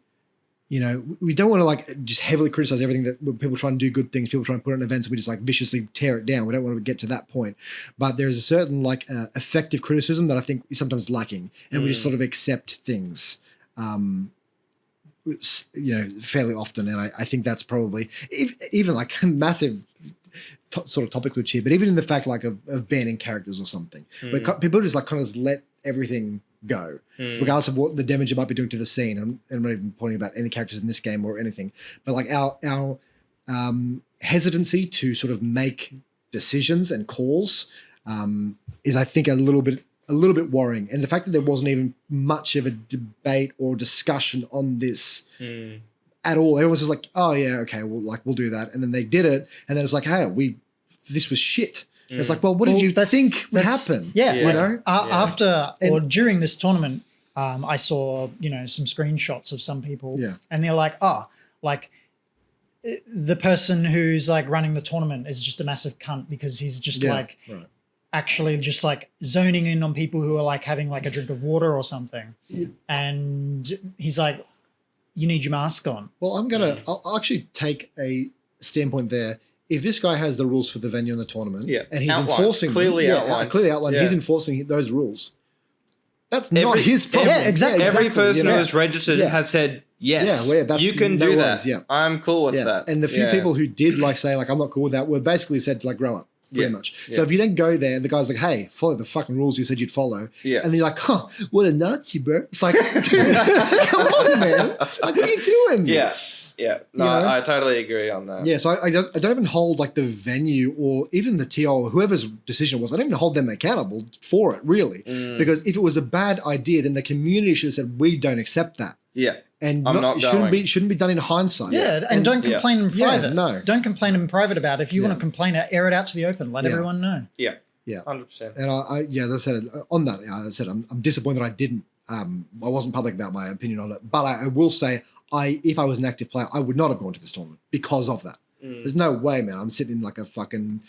we don't want to like just heavily criticize everything that when people try and do good things, people try and put on events, and we just like viciously tear it down. We don't want to get to that point. But there's a certain like effective criticism that I think is sometimes lacking, and we just sort of accept things, fairly often. And I think that's probably even like a massive sort of topic which here, but even in the fact like of banning characters or something, where people just like kind of let everything go, regardless of what the damage it might be doing to the scene. I'm not even pointing about any characters in this game or anything, but like our hesitancy to sort of make decisions and calls is, I think, a little bit worrying. And the fact that there wasn't even much of a debate or discussion on this at all. Everyone's just like, oh yeah, okay, we'll do that, and then they did it, and then it's like, hey, this was shit. It's like, well, what did you think would happen? Yeah, after or during this tournament, I saw some screenshots of some people, and they're like, the person who's like running the tournament is just a massive cunt because he's just actually just like zoning in on people who are like having like a drink of water or something, and he's like, you need your mask on. Well, I'll actually take a standpoint there. If this guy has the rules for the venue and the tournament, and he's enforcing clearly outlined, he's enforcing those rules. That's not his problem. Yeah, exactly. Every person who is registered have said yes. You can do that. Yeah. I'm cool with that. And the few people who did like say like I'm not cool with that were basically said to like grow up. Pretty much. So if you then go there and the guy's like, hey, follow the fucking rules you said you'd follow. Yeah. And then you're like, huh, what a Nazi, bro. It's like, dude, come on, man. Like, what are you doing? Yeah. Yeah. No, I totally agree on that. Yeah. So I don't even hold like the venue or even the TO or whoever's decision was, I don't even hold them accountable for it, really. Because if it was a bad idea, then the community should have said, we don't accept that. Yeah. And shouldn't be done in hindsight. Yeah, and don't complain in private. Yeah, no. Don't complain in private about it. If you want to complain, air it out to the open. Let everyone know. Yeah. Yeah. 100%. And as I said, on that, I'm disappointed that I didn't, I wasn't public about my opinion on it. But I will say, if I was an active player, I would not have gone to this tournament because of that. There's no way, man. I'm sitting in like a fucking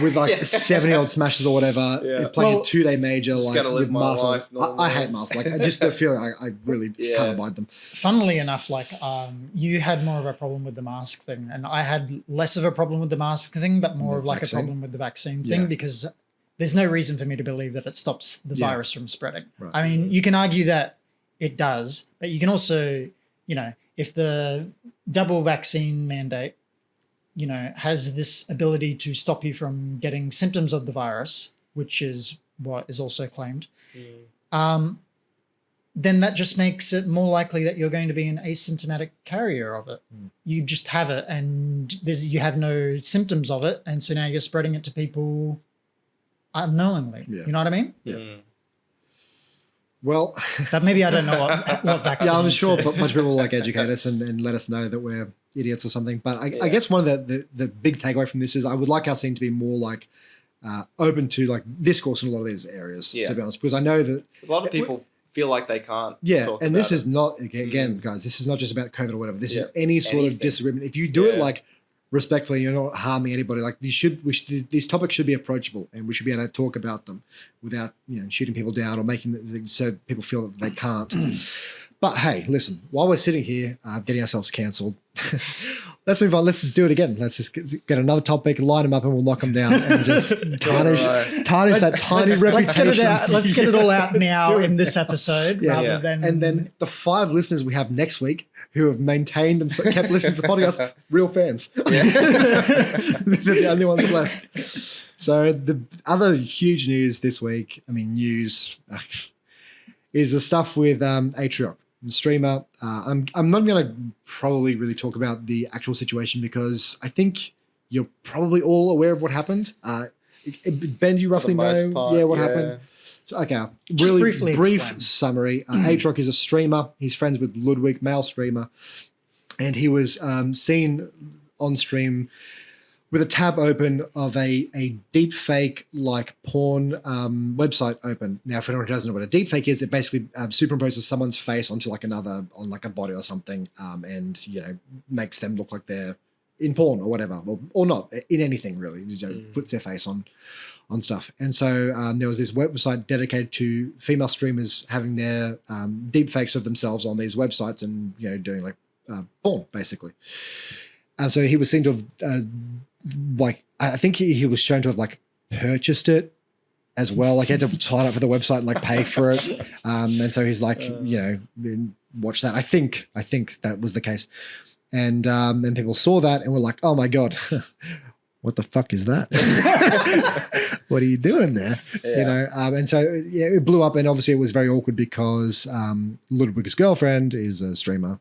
with like 70-odd smashes or whatever, playing a 2-day major like with masks. I hate masks. Like just the feeling, I really can't abide them. Funnily enough, like you had more of a problem with the mask thing, and I had less of a problem with the mask thing, but more of like a problem with the vaccine thing because there's no reason for me to believe that it stops the virus from spreading. Right. I mean, you can argue that it does, but you can also, if the double vaccine mandate has this ability to stop you from getting symptoms of the virus, which is what is also claimed, then that just makes it more likely that you're going to be an asymptomatic carrier of it. You just have it and you have no symptoms of it. And so now you're spreading it to people unknowingly. Yeah. You know what I mean? Yeah. Well, but maybe I don't know what vaccine. Yeah, I'm sure a bunch of people will like educate us and let us know that we're idiots or something. But I guess one of the big takeaway from this is I would like our scene to be more like open to like discourse in a lot of these areas, to be honest, because I know that a lot of people feel like they can't. Yeah, and this is not, again, guys, this is not just about COVID or whatever. This is any sort of disagreement. If you do it like respectfully, and you're not harming anybody, like these topics should be approachable, and we should be able to talk about them without shooting people down or making it so people feel that they can't. But hey, listen, while we're sitting here getting ourselves cancelled, let's move on. Let's just do it again. Let's just get another topic, line them up, and we'll knock them down and just tarnish that tiny reputation. Let's get it all out now in this episode, rather than. And then the 5 listeners we have next week who have maintained and kept listening to the podcast, real fans. They're the only ones left. So the other huge news this week, is the stuff with Atrioc. Streamer. I'm not going to probably really talk about the actual situation because I think you're probably all aware of what happened. Ben, do you roughly know what happened? So, okay, really brief summary. Atrioc is a streamer. He's friends with Ludwig, male streamer, and he was seen on stream with a tab open of a deepfake like porn website open. Now, for anyone who doesn't know what a deepfake is, it basically superimposes someone's face onto like on like a body or something, and makes them look like they're in porn or whatever, or not in anything really. Puts their face on stuff. And so there was this website dedicated to female streamers having their deepfakes of themselves on these websites and doing like porn basically. And so he was seen to have I think he was shown to have like purchased it as well. Like he had to sign up for the website and like pay for it. And so he's like, watch that. I think that was the case. And then people saw that and were like, oh my God, what the fuck is that? What are you doing there? And so it blew up, and obviously it was very awkward because Ludwig's girlfriend is a streamer.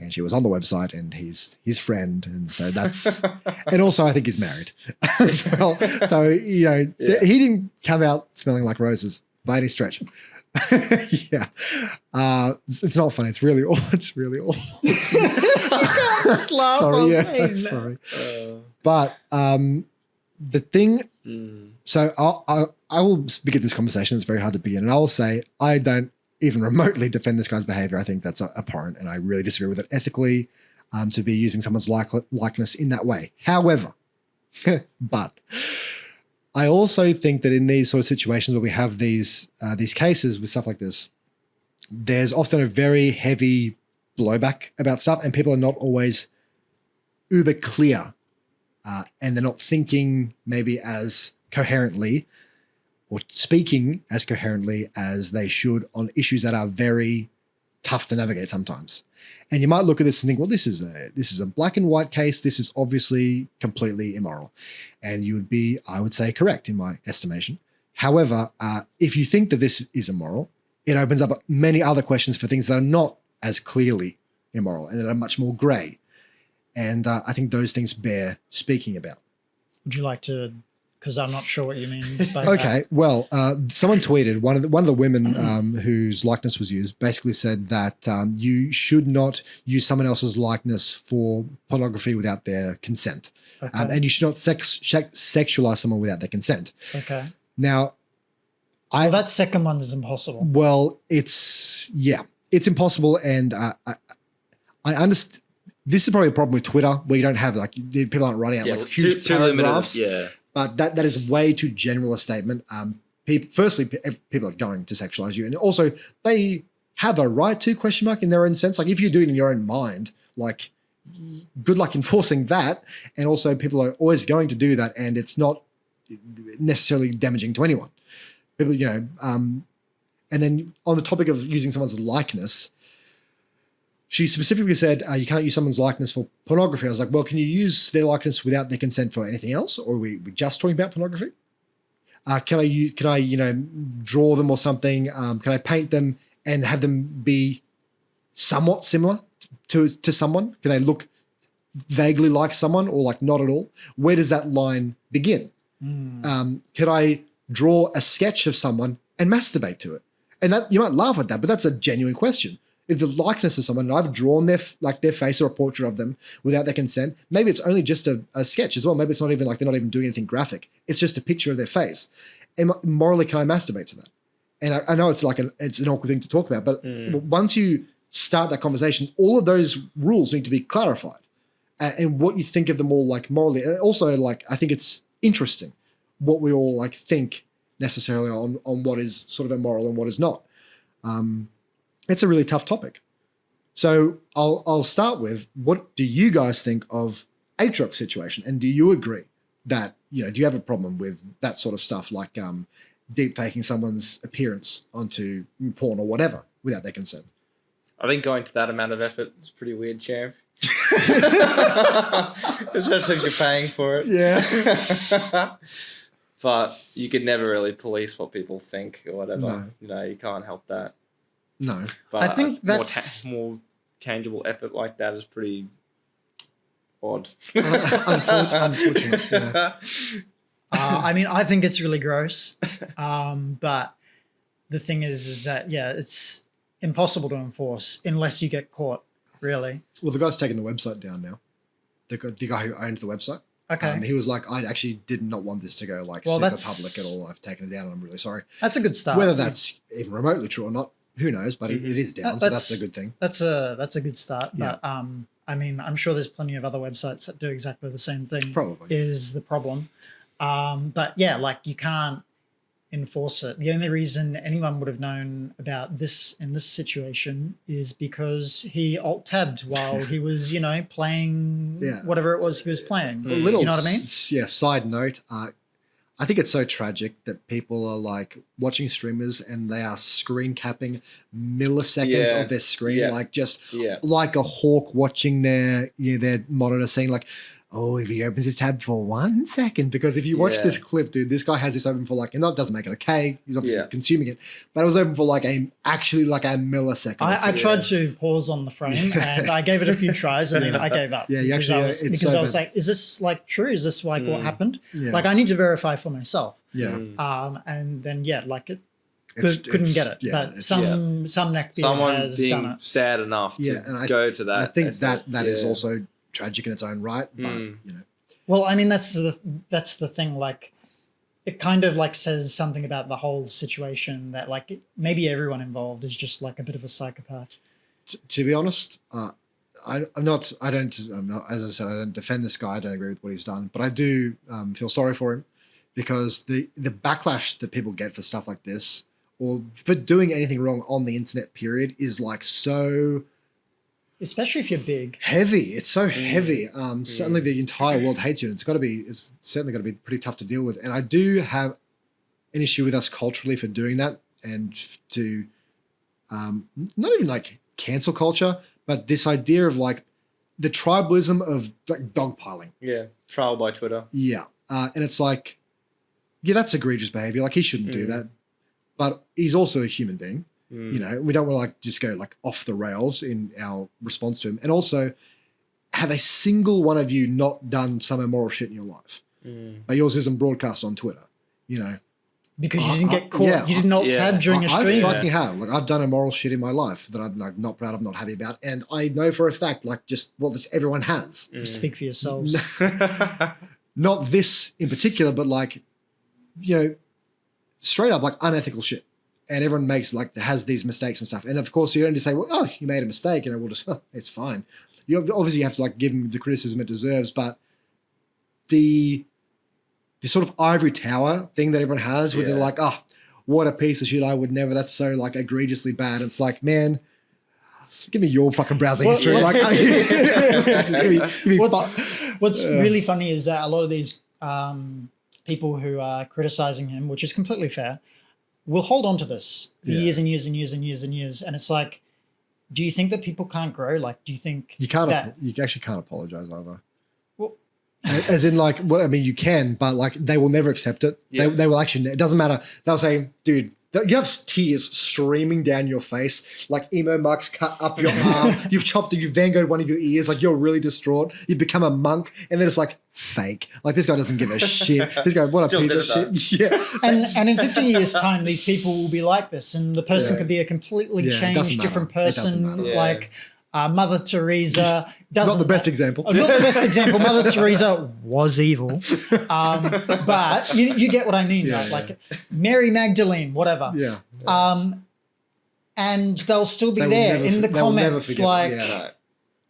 And she was on the website, and he's his friend, and so that's. And also, I think he's married as well. So he didn't come out smelling like roses by any stretch. It's not funny. It's really awful. It's really awful. I can't just laugh. Sorry. But the thing. So I will begin this conversation. It's very hard to begin, and I will say I don't even remotely defend this guy's behavior. I think that's abhorrent, and I really disagree with it ethically to be using someone's likeness in that way. However, but I also think that in these sort of situations where we have these cases with stuff like this, there's often a very heavy blowback about stuff, and people are not always uber clear, and they're not thinking maybe as coherently or speaking as coherently as they should on issues that are very tough to navigate sometimes. And you might look at this and think, well, this is a black and white case. This is obviously completely immoral. And you would be, I would say, correct in my estimation. However, if you think that this is immoral, it opens up many other questions for things that are not as clearly immoral and that are much more gray. And I think those things bear speaking about. Would you like to? Because I'm not sure what you mean by okay, that. Well, someone tweeted, one of the women whose likeness was used basically said that you should not use someone else's likeness for pornography without their consent. Okay. And you should not sexualize someone without their consent. Okay. Now, that second one is impossible. Well, it's impossible, and I understand. This is probably a problem with Twitter where you don't have people aren't writing out huge paragraphs. But that is way too general a statement. Firstly, people are going to sexualize you, and also they have a right to ? In their own sense. Like if you do it in your own mind, like good luck enforcing that. And also, people are always going to do that, and it's not necessarily damaging to anyone. People, and then on the topic of using someone's likeness. She specifically said, you can't use someone's likeness for pornography. I was like, well, can you use their likeness without their consent for anything else? Or are we just talking about pornography? Can I draw them or something? Can I paint them and have them be somewhat similar to someone? Can they look vaguely like someone or like not at all? Where does that line begin? Can I draw a sketch of someone and masturbate to it? And that you might laugh at that, but that's a genuine question. if the likeness of someone, and I've drawn their face or a portrait of them without their consent, maybe it's only just a sketch as well. Maybe it's not even like they're not even doing anything graphic. It's just a picture of their face. And morally, can I masturbate to that? And I know it's like it's an awkward thing to talk about, but once you start that conversation, all of those rules need to be clarified, and what you think of them all like morally, and also like I think it's interesting what we all like think necessarily on what is sort of immoral and what is not. It's a really tough topic. So I'll start with, what do you guys think of Atrioc situation, and do you agree that do you have a problem with that sort of stuff like deep faking someone's appearance onto porn or whatever without their consent? I think going to that amount of effort is pretty weird, champ. Especially if you're paying for it. Yeah. But you could never really police what people think or whatever. No. You can't help that. No. But I think that's more tangible effort like that is pretty odd. Unfortunate. Yeah. I mean, I think it's really gross. But the thing is that, it's impossible to enforce unless you get caught, really. Well, the guy's taken the website down now. The guy who owned the website. Okay. He was like, I actually did not want this to go super public at all. I've taken it down and I'm really sorry. That's a good start. Whether that's even remotely true or not, who knows? But it is down, so that's a good thing. That's a good start. Yeah. But I mean, I'm sure there's plenty of other websites that do exactly the same thing. Probably. Is the problem. But yeah, like you can't enforce it. The only reason anyone would have known about this in this situation is because he alt-tabbed while he was, playing whatever it was he was playing. A little, you know what I mean? Yeah, side note, I think it's so tragic that people are like watching streamers and they are screen capping milliseconds of their screen, like a hawk watching their monitor, saying like, oh, if he opens his tab for 1 second, because if you watch this clip, dude, this guy has this open for like, and that doesn't make it okay. He's obviously consuming it, but it was open for like actually like a millisecond. I tried to pause on the frame and I gave it a few tries and then I gave up. Yeah, I was like, is this like true? Is this like what happened? Yeah. Like I need to verify for myself. Yeah. And then couldn't get it. But some neckbeard has done it. Sad enough to go to that. I think that is also tragic in its own right, but Well, I mean, that's the thing. Like, it kind of like says something about the whole situation that like maybe everyone involved is just like a bit of a psychopath. To be honest, I'm not. As I said, I don't defend this guy. I don't agree with what he's done, but I do feel sorry for him, because the backlash that people get for stuff like this, or for doing anything wrong on the internet, period, is like so. Especially if you're big. Heavy. It's so heavy. Certainly the entire world hates you, and it's certainly got to be pretty tough to deal with. And I do have an issue with us culturally for doing that, and to not even like cancel culture, but this idea of like the tribalism of like dogpiling. Yeah. Trial by Twitter. Yeah. And it's like, that's egregious behavior. Like he shouldn't do that, but he's also a human being. We don't want to like just go like off the rails in our response to him, and also have a single one of you not done some immoral shit in your life, but yours isn't broadcast on Twitter, because you didn't get caught. You did not tab during a stream. I fucking have. Like I've done immoral shit in my life that I'm like not proud of, not happy about, and I know for a fact like just everyone has. Speak for yourselves. Not this in particular, but like straight up like unethical shit. And everyone has these mistakes and stuff. And of course, you don't just say, well, oh, you made a mistake. We'll just, it's fine. You obviously have to like give him the criticism it deserves. But the sort of ivory tower thing that everyone has where they're like, oh, what a piece of shit. I would never. That's so like egregiously bad. It's like, man, give me your fucking browsing history. What's really funny is that a lot of these people who are criticizing him, which is completely fair, we'll hold on to this for years and years and years and years and years. And it's like, do you think that people can't grow? Like, do you think you can't? You actually can't apologize either. Well, as in like, you can, but like they will never accept it. Yeah. They will actually. It doesn't matter. They'll say, "Dude, You have tears streaming down your face, like emo marks cut up your arm. You've Van Gogh one of your ears, like you're really distraught. You become a monk, and then it's like fake. Like this guy doesn't give a shit. This guy, what a Still piece of shit. Yeah. And in 50 years' time, these people will be like this, and the person could be a completely it doesn't changed, matter. different It doesn't person, matter. like Mother Teresa. Not the best example. Not the best example. Mother Teresa was evil, but you get what I mean, right? Like Mary Magdalene, whatever. Yeah. And they'll still be They will there never in the they will never comments, forget it. like, Yeah.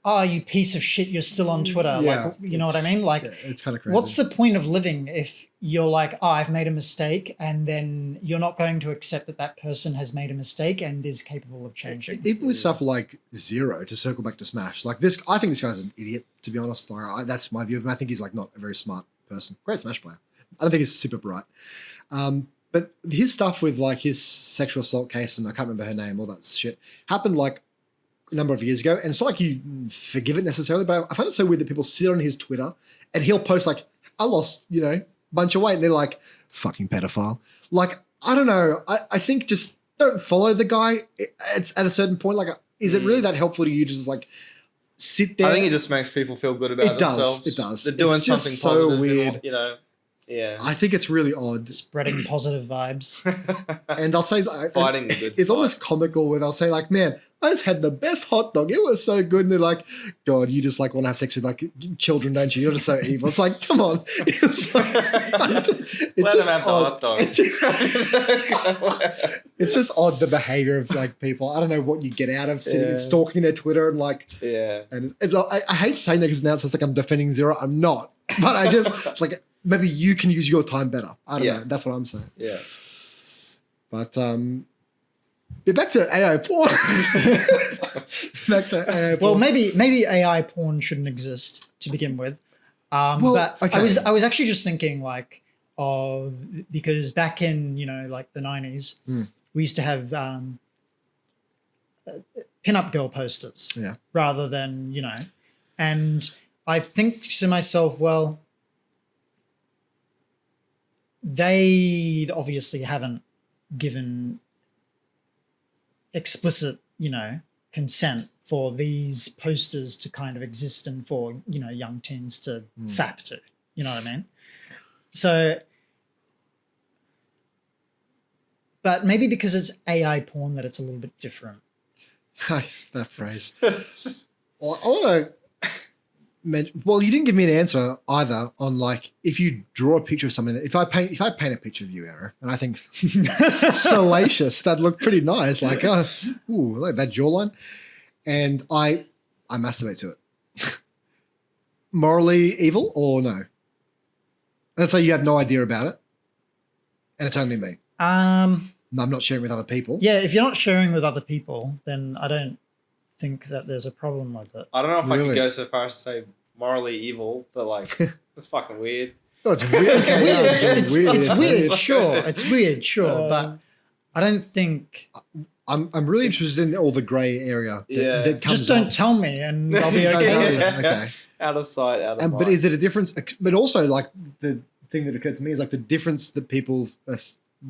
"Oh, you piece of shit! You're still on Twitter." Yeah, Like, you know what I mean? Like, it's kind of crazy. what's the point of living if you're like, "Oh, I've made a mistake," and then you're not going to accept that that person has made a mistake and is capable of changing? Even with stuff like Zero, to circle back to Smash, like this, I think this guy's an idiot, to be honest. Like, that's my view of him. I think he's like not a very smart person. Great Smash player. I don't think he's super bright. But his stuff with like his sexual assault case, and I can't remember her name, all that shit, happened like a number of years ago. And it's not like you forgive it necessarily, but I find it so weird that people sit on his Twitter and he'll post like, I lost, a bunch of weight. And they're like, fucking pedophile. Like, I don't know. I think just don't follow the guy. It's at a certain point. Like, is it really that helpful to you to just like sit there? I think it just makes people feel good about themselves. It does. They're doing It's just something so positive. weird. Yeah. I think it's really odd. Spreading positive vibes. And I'll say, like, Fighting the good it's fight. almost comical where they'll say like, man, I just had the best hot dog. It was so good. And they're like, God, you just like want to have sex with like children, don't you? You're just so evil. It's like, come on. It's like, it's Let just them have the odd. hot dog. It's just odd, the behavior of like people. I don't know what you get out of sitting and stalking their Twitter and like, and it's, I hate saying that because now it's like I'm defending Zero. I'm not, but I just, it's like, maybe you can use your time better. I don't know. That's what I'm saying. Yeah. But back to AI porn. Back to AI porn. Well, maybe AI porn shouldn't exist to begin with. But okay. I was actually just thinking like because back in like the 90s, we used to have pin-up girl posters rather than and I think to myself, well, they obviously haven't given explicit, consent for these posters to kind of exist and for, young teens to fap to, you know what I mean? So, but maybe because it's AI porn that it's a little bit different. That phrase. Well, I want to mention, well, you didn't give me an answer either on like if you draw a picture of something. If I paint a picture of you, Arrow, and I think salacious, that looked pretty nice. Like, like that jawline, and I masturbate to it. Morally evil or no? Let's say you have no idea about it, and it's only me. I'm not sharing with other people. Yeah, if you're not sharing with other people, then I don't think that there's a problem with it. I don't know if I could go so far as to say morally evil, but like it's fucking weird. Oh, it's weird. It's weird. It's weird. It's weird. Sure, it's weird. Sure, but I don't think. I'm really interested in all the grey area that comes Just don't up. tell me, and I'll be okay. Okay. Out of sight, out of mind. But is it a difference? But also, like the thing that occurred to me is like the difference that people,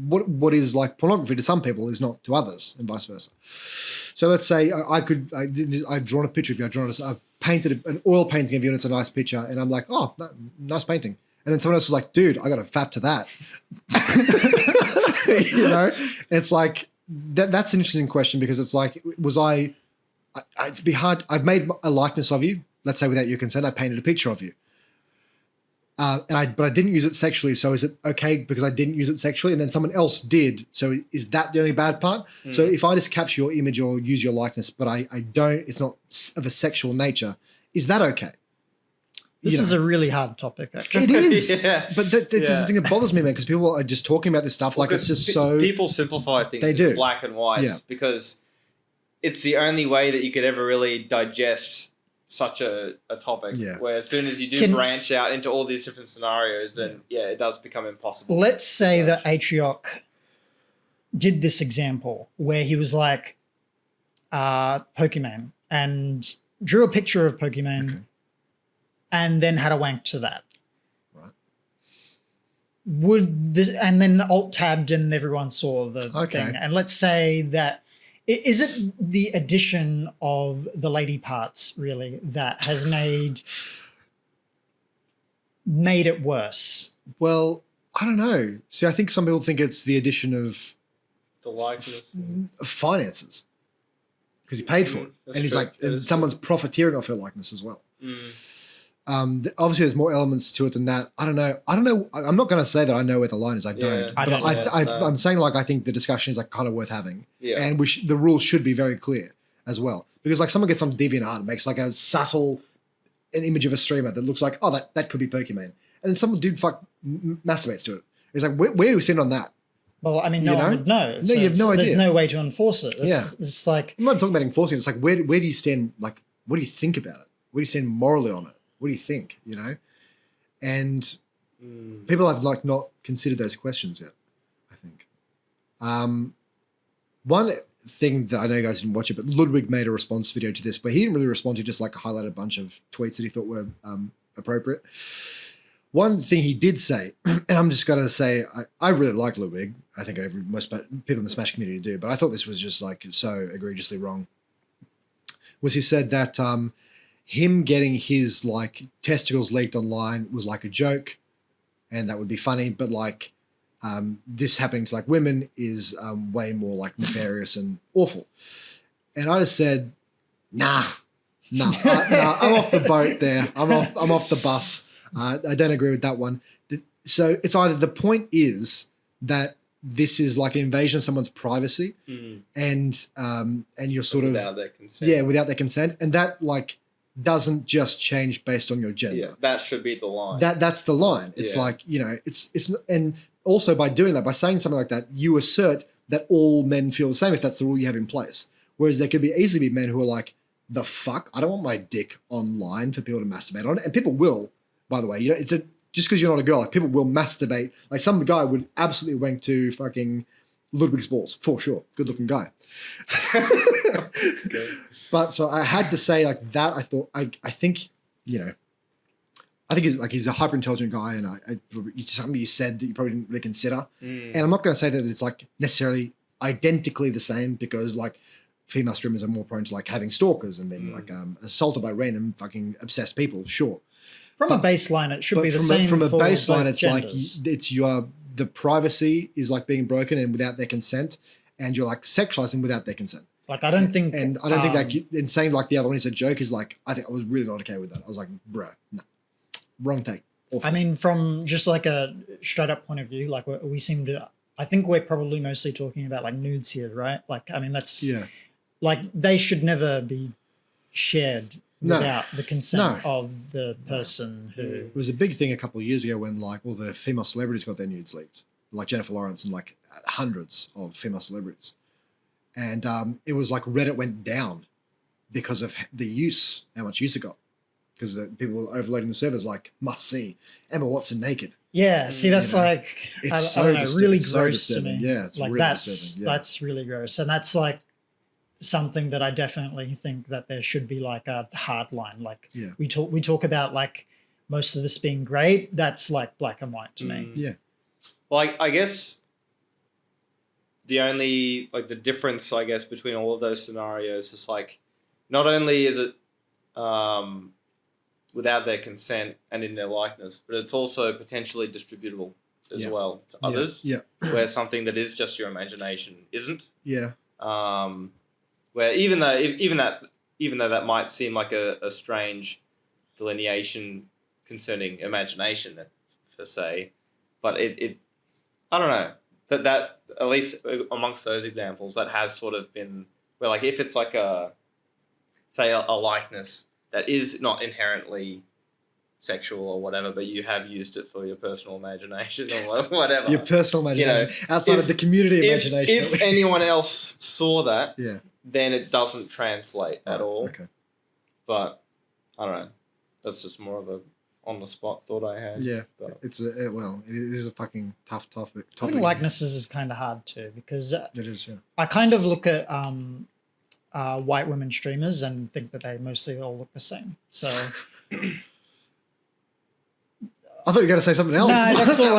what is like pornography to some people is not to others, and vice versa. So let's say I've drawn a picture of you. I've painted an oil painting of you, and it's a nice picture, and I'm like, oh, nice painting. And then someone else is like, dude, I got to fap to that. And it's like that's an interesting question because it's like, it'd be hard. I've made a likeness of you. Let's say without your consent, I painted a picture of you. But I didn't use it sexually. So is it okay because I didn't use it sexually and then someone else did? So is that the only bad part? So if I just capture your image or use your likeness, but I don't, it's not of a sexual nature, is that okay? This is a really hard topic, actually. It is. But this is the thing that bothers me, man, because people are just talking about this stuff like it's just so... People simplify things into black and white because it's the only way that you could ever really digest such a topic where as soon as you do branch out into all these different scenarios, then it does become impossible. Let's say that Atrioc did this example where he was like Pokemon and drew a picture of Pokemon and then had a wank to that. Right. would this, and then alt tabbed and everyone saw the thing. And let's say that, is it the addition of the lady parts really that has made it worse? Well, I don't know. See, I think some people think it's the addition of the likeness, finances, because he paid for it, and he's true. like, and someone's profiteering off her likeness as well. Obviously, there's more elements to it than that. I don't know. I'm not going to say that I know where the line is. I don't. I don't I'm saying like I think the discussion is like kind of worth having, and the rules should be very clear as well. Because like someone gets on DeviantArt and makes like a subtle an image of a streamer that looks like, oh, that could be Pokemon, and then some dude masturbates to it. It's like, where do we send on that? Well, I mean, no one would know. No, you have no idea. There's no way to enforce it. It's like, I'm not talking about enforcing it. It's like, where do you stand? Like, what do you think about it? Where do you stand morally on it? What do you think? You know, and people have like not considered those questions yet. I think. One thing that I know you guys didn't watch it, but Ludwig made a response video to this, but he didn't really respond. He just like highlighted a bunch of tweets that he thought were appropriate. One thing he did say, and I'm just going to say, I really like Ludwig. I think most people in the Smash community do, but I thought this was just like so egregiously wrong. Was he said that him getting his like testicles leaked online was like a joke, and that would be funny, but like this happening to like women is way more like nefarious and awful. And I just said, nah, I'm off the boat there. I'm off the bus. I don't agree with that one. So it's either the point is that this is like an invasion of someone's privacy, and you're sort of without their consent. Yeah, without their consent, and that like doesn't just change based on your gender. Yeah, that should be the line. That's the line. It's like, you know, it's and also by doing that, by saying something like that, you assert that all men feel the same if that's the rule you have in place. Whereas there could easily be men who are like, the fuck, I don't want my dick online for people to masturbate on it, and people will. By the way, you know, just because you're not a girl, like people will masturbate. Like some guy would absolutely wank to fucking Ludwig's balls for sure. Good looking guy. Okay. But so I had to say like that. I thought I think, you know, I think he's a hyper intelligent guy, and it's something you said that you probably didn't really consider. And I'm not going to say that it's like necessarily identically the same, because like female streamers are more prone to like having stalkers and then like assaulted by random fucking obsessed people. Sure. From a baseline, it should be the same. From a baseline, it's genders. like the privacy is like being broken and without their consent, and you're like sexualizing without their consent. Like I don't think, and I don't think that in saying like the other one is a joke is like, I think I was really not okay with that. I was like, bro, no, wrong take. Awful. I mean, from just like a straight up point of view, like we seem to, I think we're probably mostly talking about like nudes here, right? Like, I mean, that's like they should never be shared without the consent of the person who... It was a big thing a couple of years ago when like all the female celebrities got their nudes leaked, like Jennifer Lawrence and like hundreds of female celebrities. And it was like Reddit went down because of the use, how much use it got. Because the people were overloading the servers like, must see Emma Watson naked. Yeah, see, that's like, it's I don't know, really gross to me. Yeah, it's like really disturbing. Yeah. That's really gross. And that's like something that I definitely think that there should be like a hard line. Like we talk about like most of this being great. That's like black and white to me. Yeah. Well, I guess the only like the difference I guess between all of those scenarios is like not only is it without their consent and in their likeness, but it's also potentially distributable as well to others. Yeah. Where something that is just your imagination isn't. Yeah. Where even though that might seem like a strange delineation concerning imagination per se, but it I don't know that at least amongst those examples that has sort of been where like if it's like a likeness that is not inherently sexual or whatever, but you have used it for your personal imagination or whatever. Your personal imagination, outside of the community imagination. If anyone else saw that, then it doesn't translate at all. Okay. But I don't know. That's just more of a on the spot thought I had. Yeah, but it is a fucking tough topic. I think likenesses is kind of hard too, because it is. Yeah. I kind of look at white women streamers and think that they mostly all look the same. So I thought you were going to say something else. No, that's all.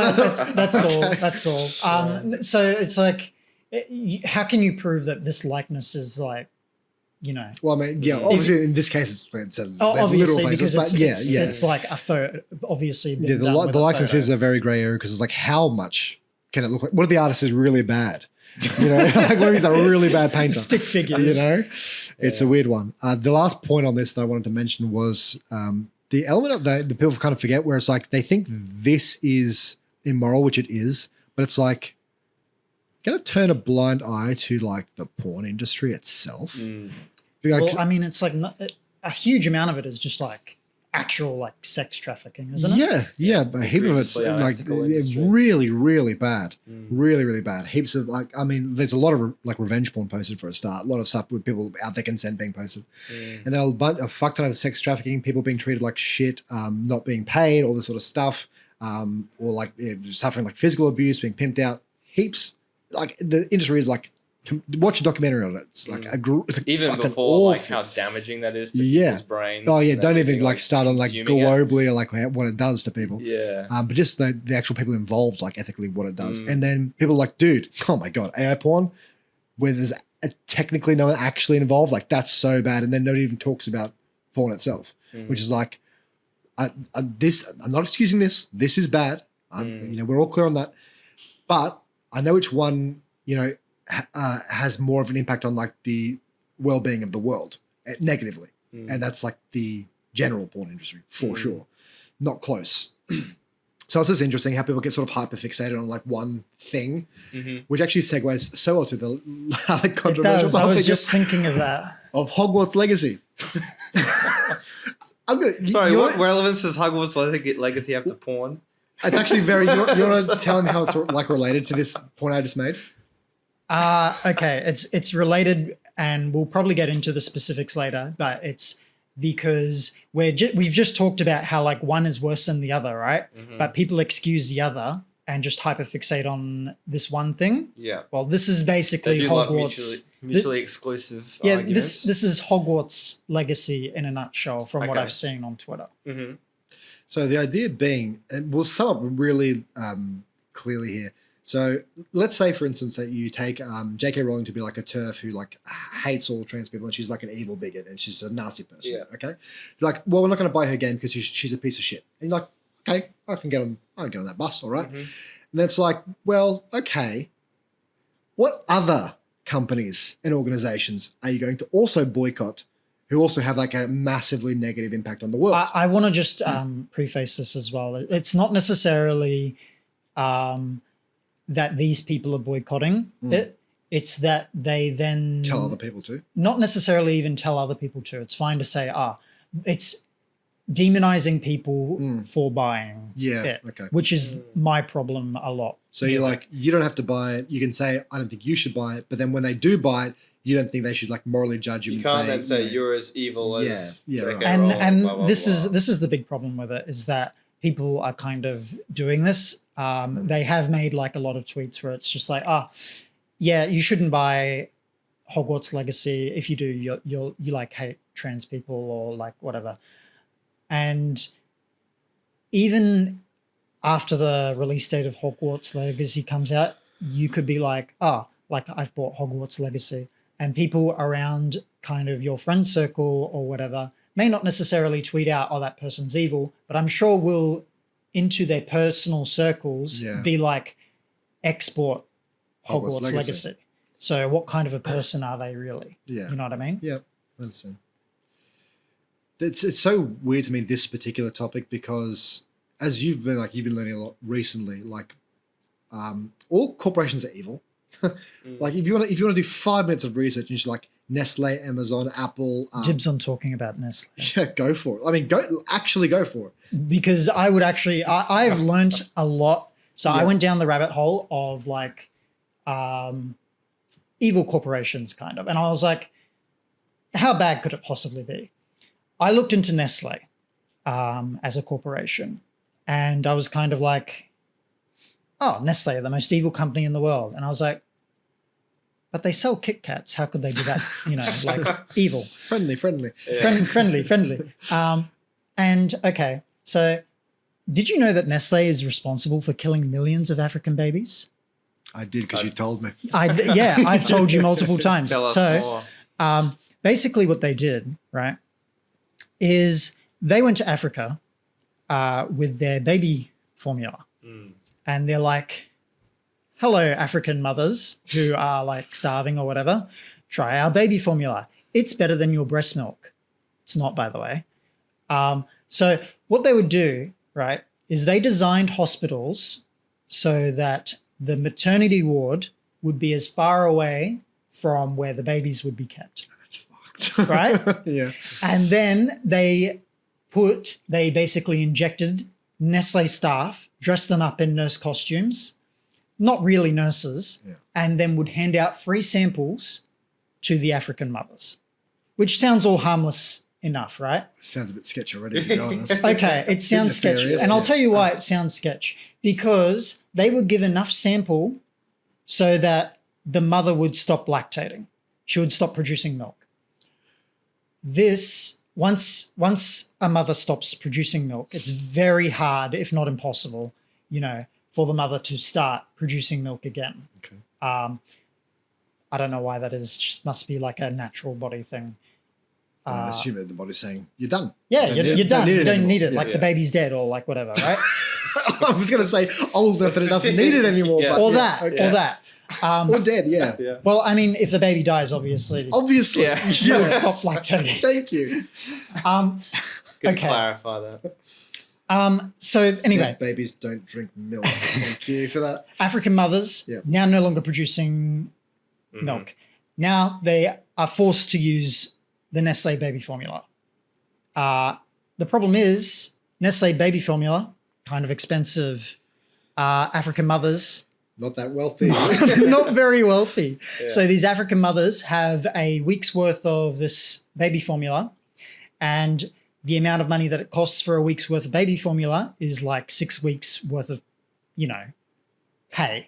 That's all. Okay. That's all. So it's like, how can you prove that this likeness is like, you know? Well, I mean, yeah, obviously in this case it's a obviously little because faces, it's like a photo. Obviously, yeah. The likeness is a very grey area because it's like how much can it look like? What if the artist is really bad? You know, like what if he's a really bad painter? Stick figures. You know, it's a weird one. The last point on this that I wanted to mention was the element of the people kind of forget where it's like they think this is immoral, which it is, but it's like going to turn a blind eye to like the porn industry itself. Well, I mean, it's like a huge amount of it is just like actual like sex trafficking, isn't it? Yeah, but a heap of it's like really, really bad, really, really bad. Heaps of like, I mean, there's a lot of like revenge porn posted for a start. A lot of stuff with people out their consent being posted, and then a fuck ton of sex trafficking, people being treated like shit, not being paid, all this sort of stuff, or like suffering like physical abuse, being pimped out. Heaps. Like the industry is like, watch a documentary on it. It's like even before awful. like how damaging that is to people's brains. Oh yeah, don't even like start on like globally or like what it does to people. Yeah. But just the actual people involved, like ethically what it does. And then people are like, dude, oh my God, AI porn, where there's technically no one actually involved, like that's so bad. And then nobody even talks about porn itself, which is like, I'm not excusing this. This is bad. You know, we're all clear on that. But I know which one, you know, has more of an impact on like the well-being of the world negatively. And that's like the general porn industry for sure. Not close. So it's just interesting how people get sort of hyper-fixated on like one thing, which actually segues so well to the controversial I was just thinking of that. Of Hogwarts Legacy. Sorry, what relevance does Hogwarts Legacy have to porn? It's actually very. You want to tell me how it's like related to this point I just made? Okay, it's related, and we'll probably get into the specifics later. But it's because we've just talked about how like one is worse than the other, right? But people excuse the other and just hyperfixate on this one thing. Yeah. Well, this is basically Hogwarts. Mutually exclusive. Yeah, arguments. this is Hogwarts Legacy in a nutshell from what I've seen on Twitter. So the idea being, and we'll sum up really clearly here. So let's say, for instance, that you take J.K. Rowling to be like a TERF who like hates all trans people and she's like an evil bigot and she's a nasty person. Yeah. Okay. You're like, well, we're not going to buy her game because she's a piece of shit. And you're like, okay, I can get on that bus, all right. And then it's like, well, okay, what other companies and organizations are you going to also boycott who also have like a massively negative impact on the world? I want to just preface this as well. It's not necessarily that these people are boycotting it. It's that they then tell other people to. Not necessarily even tell other people to. It's fine to say, it's demonizing people for buying it, which is my problem a lot. So you're like, you don't have to buy it. You can say, I don't think you should buy it. But then when they do buy it, you don't think they should like morally judge you. You can't then say you're as evil as right. And this is the big problem with it, is that people are kind of doing this. They have made like a lot of tweets where it's just like, yeah, you shouldn't buy Hogwarts Legacy. If you do, you like hate trans people or like whatever. And even after the release date of Hogwarts Legacy comes out, you could be like, like I've bought Hogwarts Legacy. And people around kind of your friend circle or whatever may not necessarily tweet out, that person's evil, but I'm sure will into their personal circles be like, export Hogwarts Legacy. So what kind of a person are they really? Yeah. You know what I mean? Yeah, I understand. It's so weird to me, this particular topic, because as you've been learning a lot recently, like all corporations are evil. Like if you want to do 5 minutes of research into like Nestle, Amazon, Apple, dibs on talking about Nestle. Yeah, go for it. I mean, go for it. Because I would actually, I've learned a lot. So I went down the rabbit hole of like evil corporations kind of, and I was like, how bad could it possibly be? I looked into Nestle as a corporation, and I was kind of like, Nestle are the most evil company in the world. And I was like, but they sell Kit Kats. How could they be that, like evil? Friendly. Yeah. Friendly. And okay, so Did you know that Nestle is responsible for killing millions of African babies? I did because you told me. I've told you multiple times. Tell us more. Basically what they did, right, is they went to Africa with their baby formula. And they're like, hello, African mothers who are like starving or whatever, try our baby formula. It's better than your breast milk. It's not, by the way. So what they would do, right, is they designed hospitals so that the maternity ward would be as far away from where the babies would be kept. That's fucked. Right? Yeah. And then they basically injected Nestle staff, dressed them up in nurse costumes, not really nurses, and then would hand out free samples to the African mothers, which sounds all harmless enough, right? Sounds a bit sketchy already, to be honest. Okay, it sounds sketchy. And I'll tell you why it sounds sketchy. Because they would give enough sample so that the mother would stop lactating. She would stop producing milk. Once a mother stops producing milk, it's very hard, if not impossible, for the mother to start producing milk again. Okay. I don't know why that is. Just must be like a natural body thing. I assume that the body's saying, you're done. Yeah, you're done. You don't need it. Yeah, like the baby's dead or like whatever, right? I was going to say old enough that it doesn't need it anymore. Yeah. But Or that. Or dead, yeah. Well, I mean, if the baby dies, obviously. Obviously. Yeah. You will stop lactating. Thank you. Good Okay. to clarify that. So anyway, Dead babies don't drink milk. Thank you for that. African mothers now no longer producing milk. Now they are forced to use the Nestle baby formula. The problem is Nestle baby formula, kind of expensive. African mothers, Not that wealthy. not very wealthy. Yeah. So these African mothers have a week's worth of this baby formula, and the amount of money that it costs for a week's worth of baby formula is like 6 weeks worth of, pay.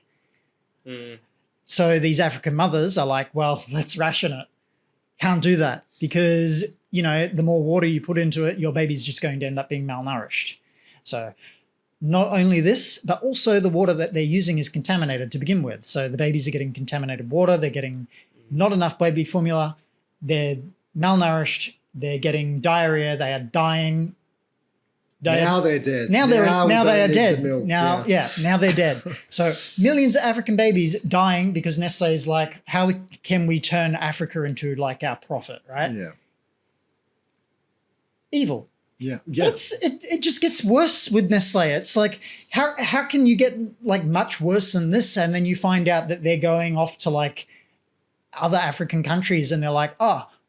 So these African mothers are like, well, let's ration it. Can't do that because, the more water you put into it, your baby's just going to end up being malnourished. So not only this, but also the water that they're using is contaminated to begin with. So the babies are getting contaminated water. They're getting not enough baby formula. They're malnourished. They're getting diarrhea. They are dying. Now they're dead. Now they are dead. The Now they're dead. So millions of African babies dying because Nestle is like, how can we turn Africa into like our profit, right? Yeah. Evil. Yeah. Yeah. It just gets worse with Nestle. It's like, how can you get like much worse than this? And then you find out that they're going off to like other African countries and they're like,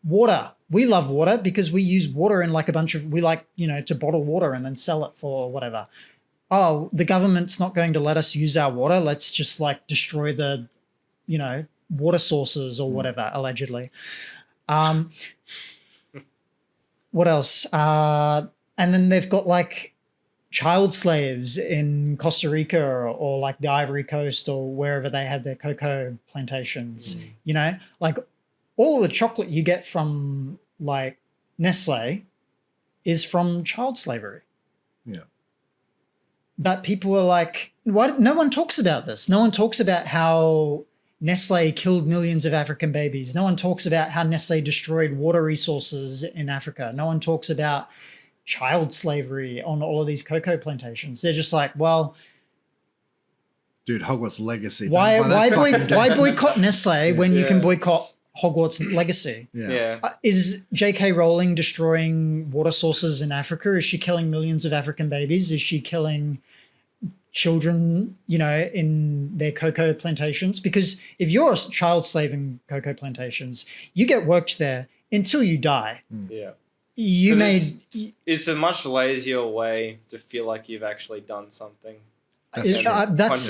water. We love water because we use water in like we like, to bottle water and then sell it for whatever. Oh, the government's not going to let us use our water. Let's just like destroy the, water sources or whatever, allegedly. What else? And then they've got like child slaves in Costa Rica or like the Ivory Coast or wherever they have their cocoa plantations, like all the chocolate you get from like Nestle is from child slavery. Yeah. But people are like, what? No one talks about this. No one talks about how Nestle killed millions of African babies. No one talks about how Nestle destroyed water resources in Africa. No one talks about child slavery on all of these cocoa plantations. They're just like, well, dude, Hogwarts Legacy. Why boycott Nestle when you can boycott Hogwarts Legacy? Yeah. Is J.K. Rowling destroying water sources in Africa? Is she killing millions of African babies? Is she killing children, in their cocoa plantations? Because if you're a child slave in cocoa plantations, you get worked there until you die. Yeah. It's a much lazier way to feel like you've actually done something. That's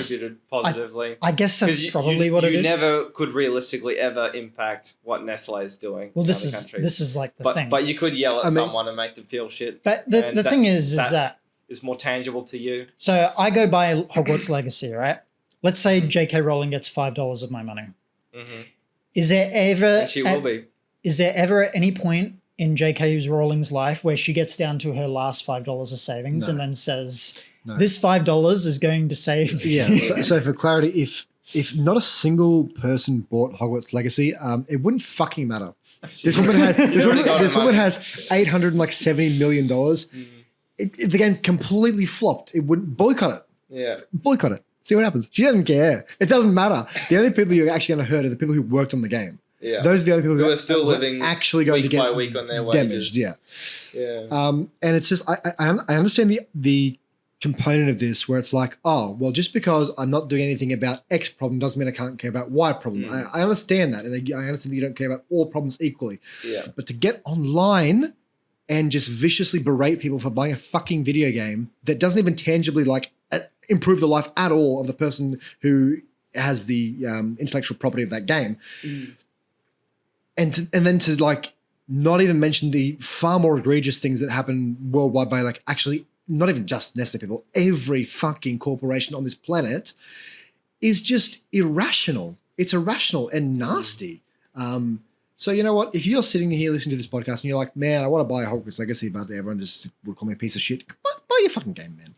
Contributed positively. I guess that's probably what it is. You never could realistically ever impact what Nestle is doing. Well, this is like the thing. But you could yell at someone and make them feel shit. But the thing is that is more tangible to you. So I go buy Hogwarts Legacy, right? Let's say J.K. Rowling gets $5 of my money. Mm-hmm. Is there ever? And she will be. Is there ever at any point in J.K. Rowling's life where she gets down to her last $5 of savings and then says, No. This $5 is going to save. Yeah. So for clarity, if not a single person bought Hogwarts Legacy, it wouldn't fucking matter. This woman has $870 million. The game completely flopped. It wouldn't boycott it. Yeah. Boycott it. See what happens. She doesn't care. It doesn't matter. The only people you're actually going to hurt are the people who worked on the game. Yeah. Those are the only people who are still living actually going week to get by week on their damaged. wages. Yeah. Yeah. And it's just I understand the component of this where it's like, oh, well, just because I'm not doing anything about X problem doesn't mean I can't care about Y problem. I understand that, and I understand that you don't care about all problems equally. Yeah. But to get online and just viciously berate people for buying a fucking video game that doesn't even tangibly improve the life at all of the person who has the intellectual property of that game, and then to not even mention the far more egregious things that happen worldwide by actually not even just Nestle people, every fucking corporation on this planet is just irrational. It's irrational and nasty. So you know what? If you're sitting here listening to this podcast and you're like, man, I want to buy a Hogwarts Legacy, but everyone just would call me a piece of shit, buy your fucking game, man.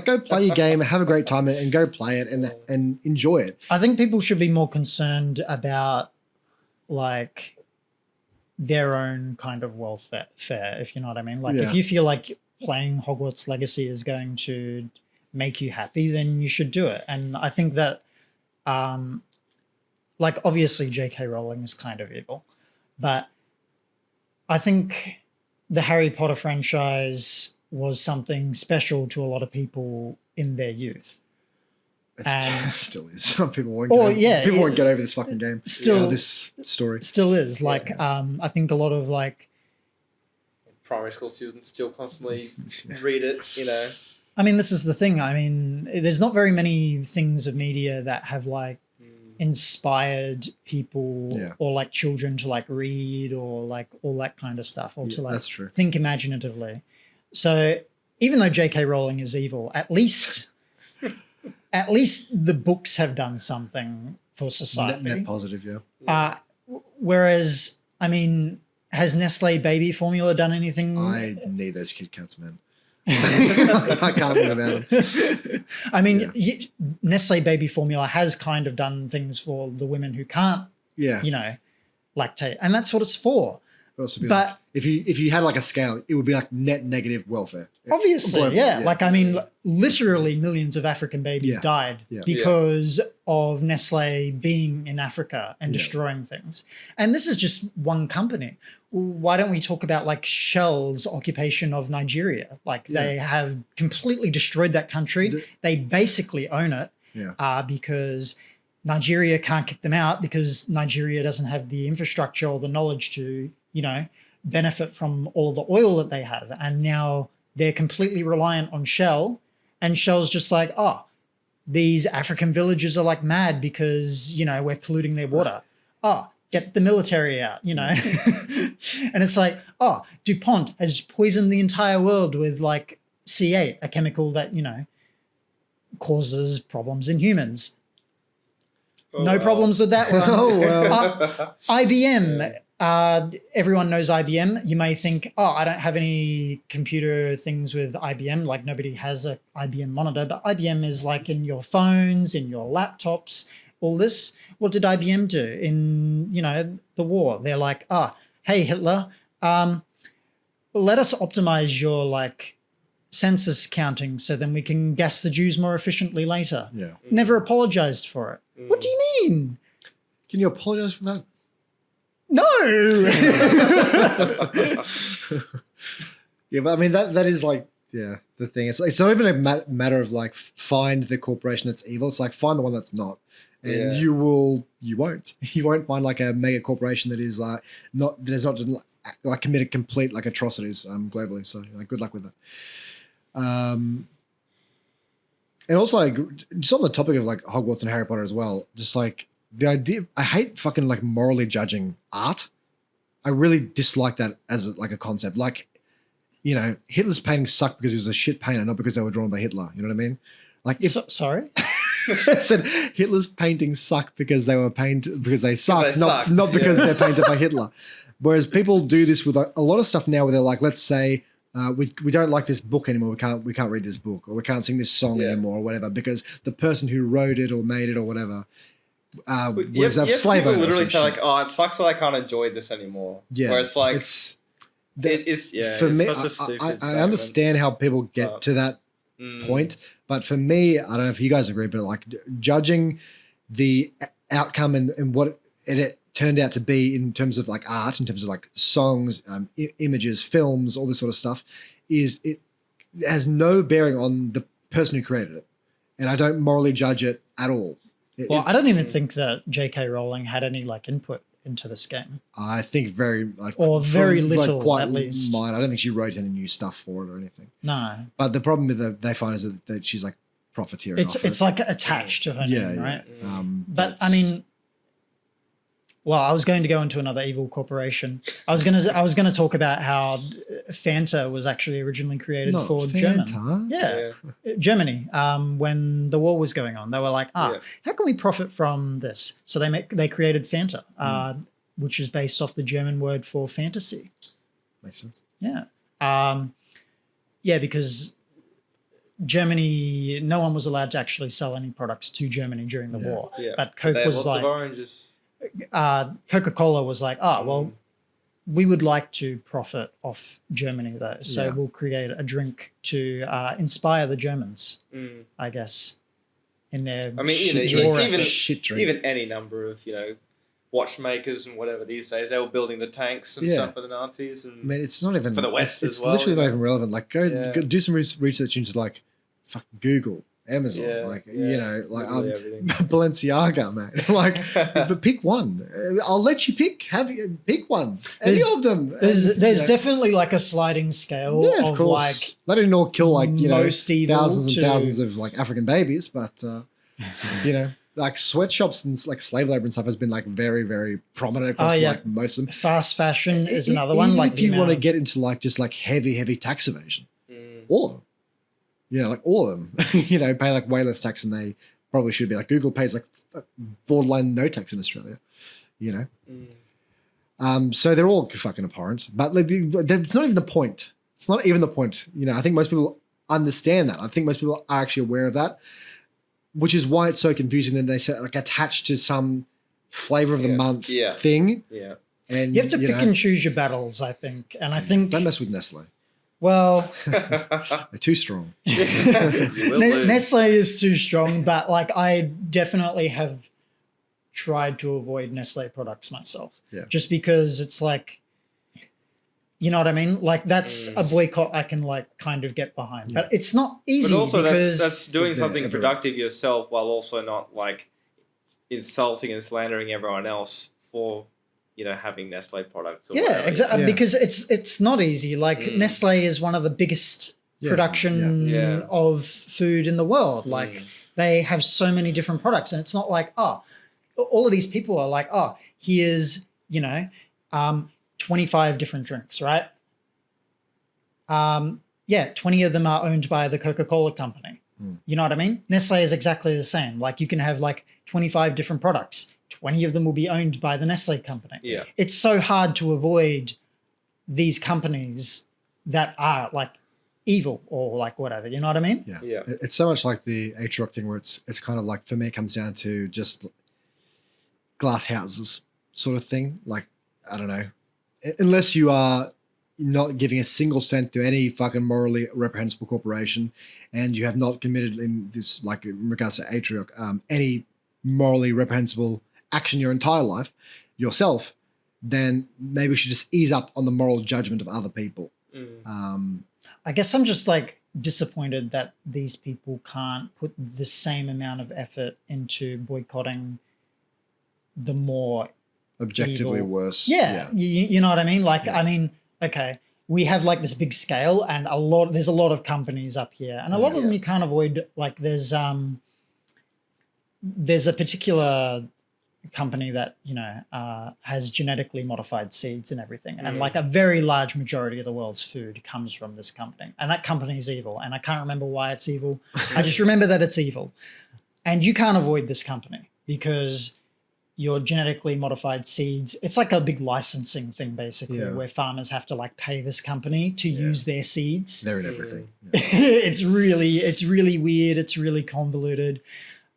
Go play your game and have a great time and go play it and enjoy it. I think people should be more concerned about their own kind of welfare, if you know what I mean. If you feel like playing Hogwarts Legacy is going to make you happy, then you should do it. And I think that, obviously J.K. Rowling is kind of evil, but I think the Harry Potter franchise was something special to a lot of people in their youth. It still is. Some people won't get over this fucking game. Still, this story still is. I think a lot of primary school students still constantly read it, I mean, this is the thing. I mean, there's not very many things of media that have inspired people or children to read or all that kind of stuff, or to that's true. Think imaginatively. So even though J.K. Rowling is evil, at least the books have done something for society. Net positive, yeah. Whereas, I mean, has Nestle baby formula done anything? I need those Kit Kats, man. I can't live without them. I mean, Nestle baby formula has kind of done things for the women who can't, lactate, and that's what it's for. But if you had a scale, it would be net negative welfare. Obviously, globally, I mean, literally millions of African babies died because of Nestle being in Africa and destroying things. And this is just one company. Why don't we talk about Shell's occupation of Nigeria? They have completely destroyed that country. They basically own it because Nigeria can't kick them out because Nigeria doesn't have the infrastructure or the knowledge to benefit from all of the oil that they have. And now they're completely reliant on Shell, and Shell's just these African villages are mad because, we're polluting their water. Get the military out, And it's DuPont has poisoned the entire world with C8, a chemical that, causes problems in humans. No problems with that one. IBM. Everyone knows IBM. You may think, I don't have any computer things with IBM. Nobody has a IBM monitor, but IBM is in your phones, in your laptops, all this. What did IBM do in, the war? They're hey, Hitler, let us optimize your census counting so then we can gas the Jews more efficiently later. Yeah. Never apologized for it. What do you mean? Can you apologize for that? No. Yeah, but I mean that is the thing. It's not even a matter of find the corporation that's evil. It's find the one that's not, and you won't find a mega corporation that is not committed complete atrocities globally. So good luck with that. And also just on the topic of Hogwarts and Harry Potter as well, just the idea, I hate fucking morally judging art. I really dislike that as a concept. Hitler's paintings suck because he was a shit painter, not because they were drawn by Hitler. You know what I mean? Sorry? I said Hitler's paintings suck because they were painted because they suck, not because they're painted by Hitler. Whereas people do this with a lot of stuff now where they're let's say we don't like this book anymore. We can't read this book, or we can't sing this song anymore, or whatever, because the person who wrote it or made it or whatever was a slave owner. People literally say like, "Oh, it sucks that I can't enjoy this anymore." Yeah, where it's like for me. Such a stupid I understand how people get to that point, but for me, I don't know if you guys agree, but like judging the outcome and what it turned out to be in terms of like art, in terms of like songs, images, films, all this sort of stuff, it has no bearing on the person who created it, and I don't morally judge it at all. I don't even think that J.K. Rowling had any like input into this game. I think very little, quite at least. Mine. I don't think she wrote any new stuff for it or anything. No. But the problem with they find is that she's like profiteering. It's like attached to her name, right? But I mean, well, I was going to go into another evil corporation. I was gonna talk about how Fanta was actually originally created for Germany. Yeah, Germany. When the war was going on, they were like, how can we profit from this? So they created Fanta, which is based off the German word for fantasy. Makes sense. Yeah. Because Germany, no one was allowed to actually sell any products to Germany during the war. Yeah. But Coke was like, Coca-Cola was like, we would like to profit off Germany though, so we'll create a drink to inspire the Germans, I guess, in their even any number of watchmakers and whatever these days, they were building the tanks and stuff for the Nazis. And I mean, it's not even for the West it's as well. It's literally not even relevant. Like, go do some research into like, fuck Google, Amazon, Balenciaga, man. Like, but pick one. I'll let you pick. Pick one. Any of them. There's definitely like a sliding scale of like. They didn't all kill like most thousands and thousands of like African babies, but like sweatshops and like slave labor and stuff has been like very, very prominent across like most of them. Fast fashion is another one. Even like if you want to get into like just like heavy tax evasion, all of them. Like all of them, pay like way less tax than they probably should be. Like Google pays like borderline no tax in Australia, So they're all fucking abhorrent. But like, it's not even the point. It's not even the point. I think most people understand that. I think most people are actually aware of that, which is why it's so confusing that they say like attached to some flavor of the month thing. Yeah, and you have to pick and choose your battles. I think, and I think don't mess with Nestle. Well, they're too strong. Nestle is too strong, but like I definitely have tried to avoid Nestle products myself. Yeah. Just because it's like, you know what I mean? Like that's a boycott I can like kind of get behind, but it's not easy. But also that's doing something productive yourself while also not like insulting and slandering everyone else for having Nestle products. Or exactly. Yeah. Because it's not easy. Like Nestle is one of the biggest production of food in the world. Like they have so many different products, and it's not like all of these people are like, here's 25 different drinks, right? 20 of them are owned by the Coca-Cola company. You know what I mean? Nestle is exactly the same. Like you can have like 25 different products. 20 of them will be owned by the Nestle company. Yeah. It's so hard to avoid these companies that are like evil or like whatever. You know what I mean? Yeah. Yeah. It's so much like the Atrioc thing where it's kind of like, for me, it comes down to just glass houses sort of thing. Like, I don't know. Unless you are not giving a single cent to any fucking morally reprehensible corporation and you have not committed in this, like in regards to Atrioc, any morally reprehensible action your entire life yourself, then maybe we should just ease up on the moral judgment of other people. I guess I'm just like disappointed that these people can't put the same amount of effort into boycotting the more objectively evil. Worse. Yeah. You know what I mean? Like, I mean, okay, we have like this big scale and there's a lot of companies up here and a lot of them you can't avoid. Like there's a particular company that has genetically modified seeds and everything, and like a very large majority of the world's food comes from this company, and that company is evil, and I can't remember why it's evil. I just remember that it's evil, and you can't avoid this company because your genetically modified seeds. It's like a big licensing thing, basically, Yeah. where farmers have to like pay this company to use their seeds. They're in everything. Yeah. It's really weird. It's really convoluted.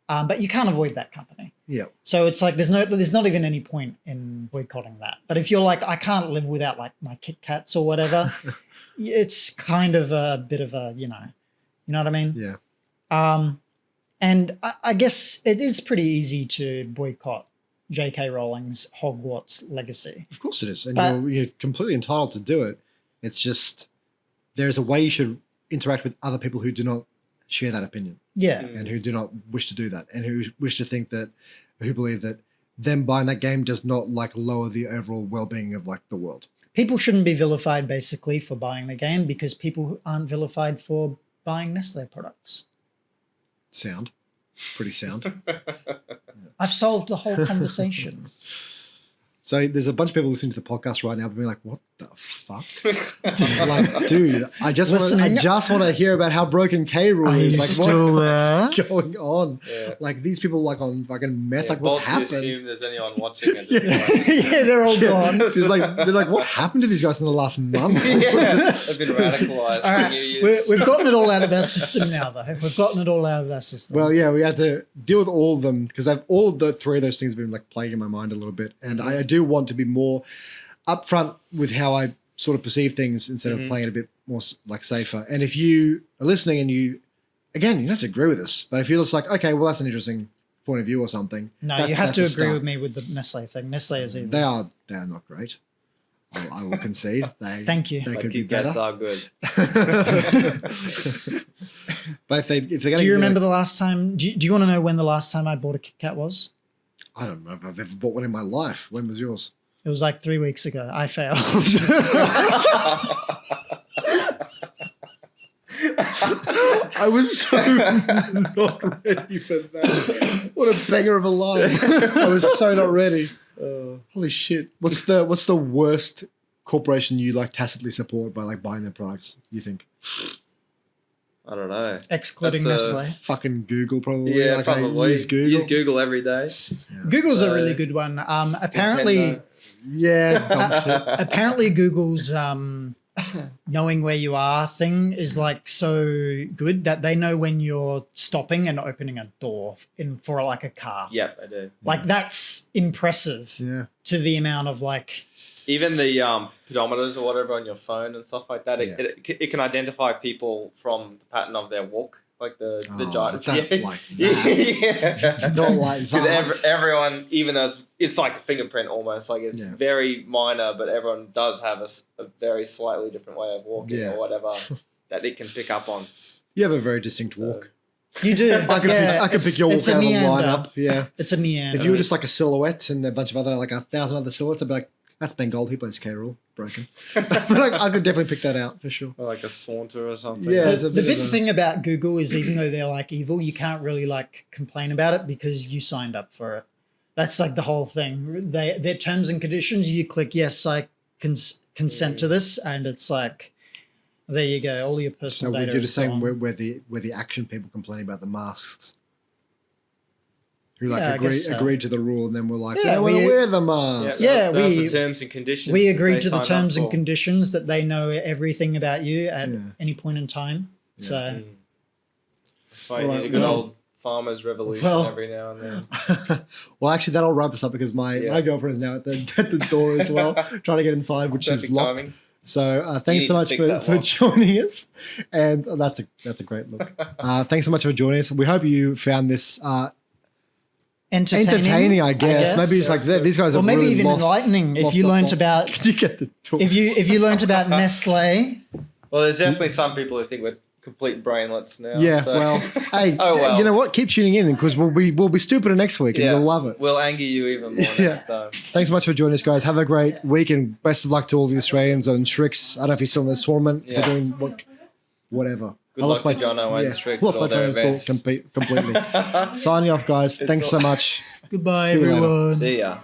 But you can't avoid that company. Yeah. So it's like there's not even any point in boycotting that. But if you're like, I can't live without like my Kit Kats or whatever, it's kind of a bit of a, you know what I mean? Yeah. And I guess it is pretty easy to boycott J.K. Rowling's Hogwarts legacy. Of course it is. And But- you're completely entitled to do it. It's just there's a way you should interact with other people who do not share that opinion Yeah. and who do not wish to do that and who wish to think that, who believe that them buying that game does not like lower the overall well-being of like the world. People shouldn't be vilified basically for buying the game because people aren't vilified for buying Nestle products. Sound. Pretty sound. I've solved the whole conversation. So there's a bunch of people listening to the podcast right now being like, what the fuck? Like, dude, I just want to hear about how broken K Rule is. Like, what's going on? Yeah. Like these people like on fucking meth, like bold what's to happened? assume there's anyone watching at this point. Yeah, they're all gone. It's like they're like, what happened to these guys in the last month? Yeah, they've been radicalized All for right, New Year's. we've gotten it all out of our system now, though. We've gotten it all out of our system. Well, yeah, we had to deal with all of them because all of the three of those things have been like plaguing my mind a little bit, and I do want to be more upfront with how I sort of perceive things instead of playing it a bit more like safer. And if you are listening and you don't have to agree with us, but if you're just like, okay, well, that's an interesting point of view or something. no, you have to that's a agree start. with me with the Nestle thing. Nestle is evil. They are not great. I will concede. Thank you. They Like could be Kit Kats better. are good. But if they're going Do you remember the last time? Do you want to know when the last time I bought a Kit Kat was? I don't know if I've ever bought one in my life. When was yours? It was like 3 weeks ago. I failed. I was so not ready for that. What a banger of a line. I was so not ready. Holy shit. What's the worst corporation you like tacitly support by like buying their products, you think? I don't know. Excluding That's Nestle. Fucking Google probably. Yeah, like I probably. use Google. Use Google every day. Google's a So- really good one. Apparently, Nintendo. Yeah, dumb shit. apparently Google's knowing where you are thing is like so good that they know when you're stopping and opening a door for like a car. Yep, I do. Like that's impressive Yeah. to the amount of like, Even the pedometers or whatever on your phone and stuff like that, it can identify people from the pattern of their walk, like the Oh, giant. I don't like Yeah. that. Don't like Because that. everyone, even though it's like a fingerprint almost, like it's Yeah. very minor, but everyone does have a very slightly different way of walking Yeah. or whatever that it can pick up on. You have a very distinct So- walk. you do. I could it's- pick your walk it's a out of a meander. lineup. Yeah. It's a meander. If you were just like a silhouette and a bunch of other, like 1,000 other silhouettes, I'd be like, that's Ben Gold. He plays K Rule. Broken. But I could definitely pick that out for sure. Or like a saunter or something. Yeah. The big thing about Google is even though they're like evil, you can't really like complain about it because you signed up for it. That's like the whole thing. Their terms and conditions, you click yes, I consent to this, and it's like, there you go. All your So personal data. you're is just saying gone. we're the action people complaining about the masks. Who like Yeah, I guess so. agreed to the rule and then we're like, Yeah, I want to we- wear the mask. Yeah, that's we- the terms and conditions. We that agreed they to the signed up terms and for. conditions that they know everything about you at Yeah. any point in time. Yeah. So Mm. That's why you Alright, need a good well- old farmer's revolution well- every now and then. Well, actually, that'll wrap us up because my girlfriend is now at the door as well, trying to get inside, which is Perfect locked. timing. So thanks need so to much fix that for lock. joining us, and that's a great look. Thanks so much for joining us. We hope you found this entertaining. I guess maybe it's like these guys or are maybe really even enlightening if you learnt about Did you get the talk? if you learnt about Nestle. Well, there's definitely some people who think we're complete brainlets now. Yeah, so- well, hey, Oh, well. you know what? Keep tuning in because we'll be stupider next week and Yeah. you'll love it. We'll anger you even more Yeah. next time. Thanks so much for joining us, guys. Have a great week and best of luck to all the Australians and Strix. I don't know if you're still in this tournament. If Yeah. they're doing whatever. Good luck to Jono and Strix Lost at my all their train of thought events. completely. Signing off, guys. Thanks so much. Goodbye, See you later. everyone. See ya.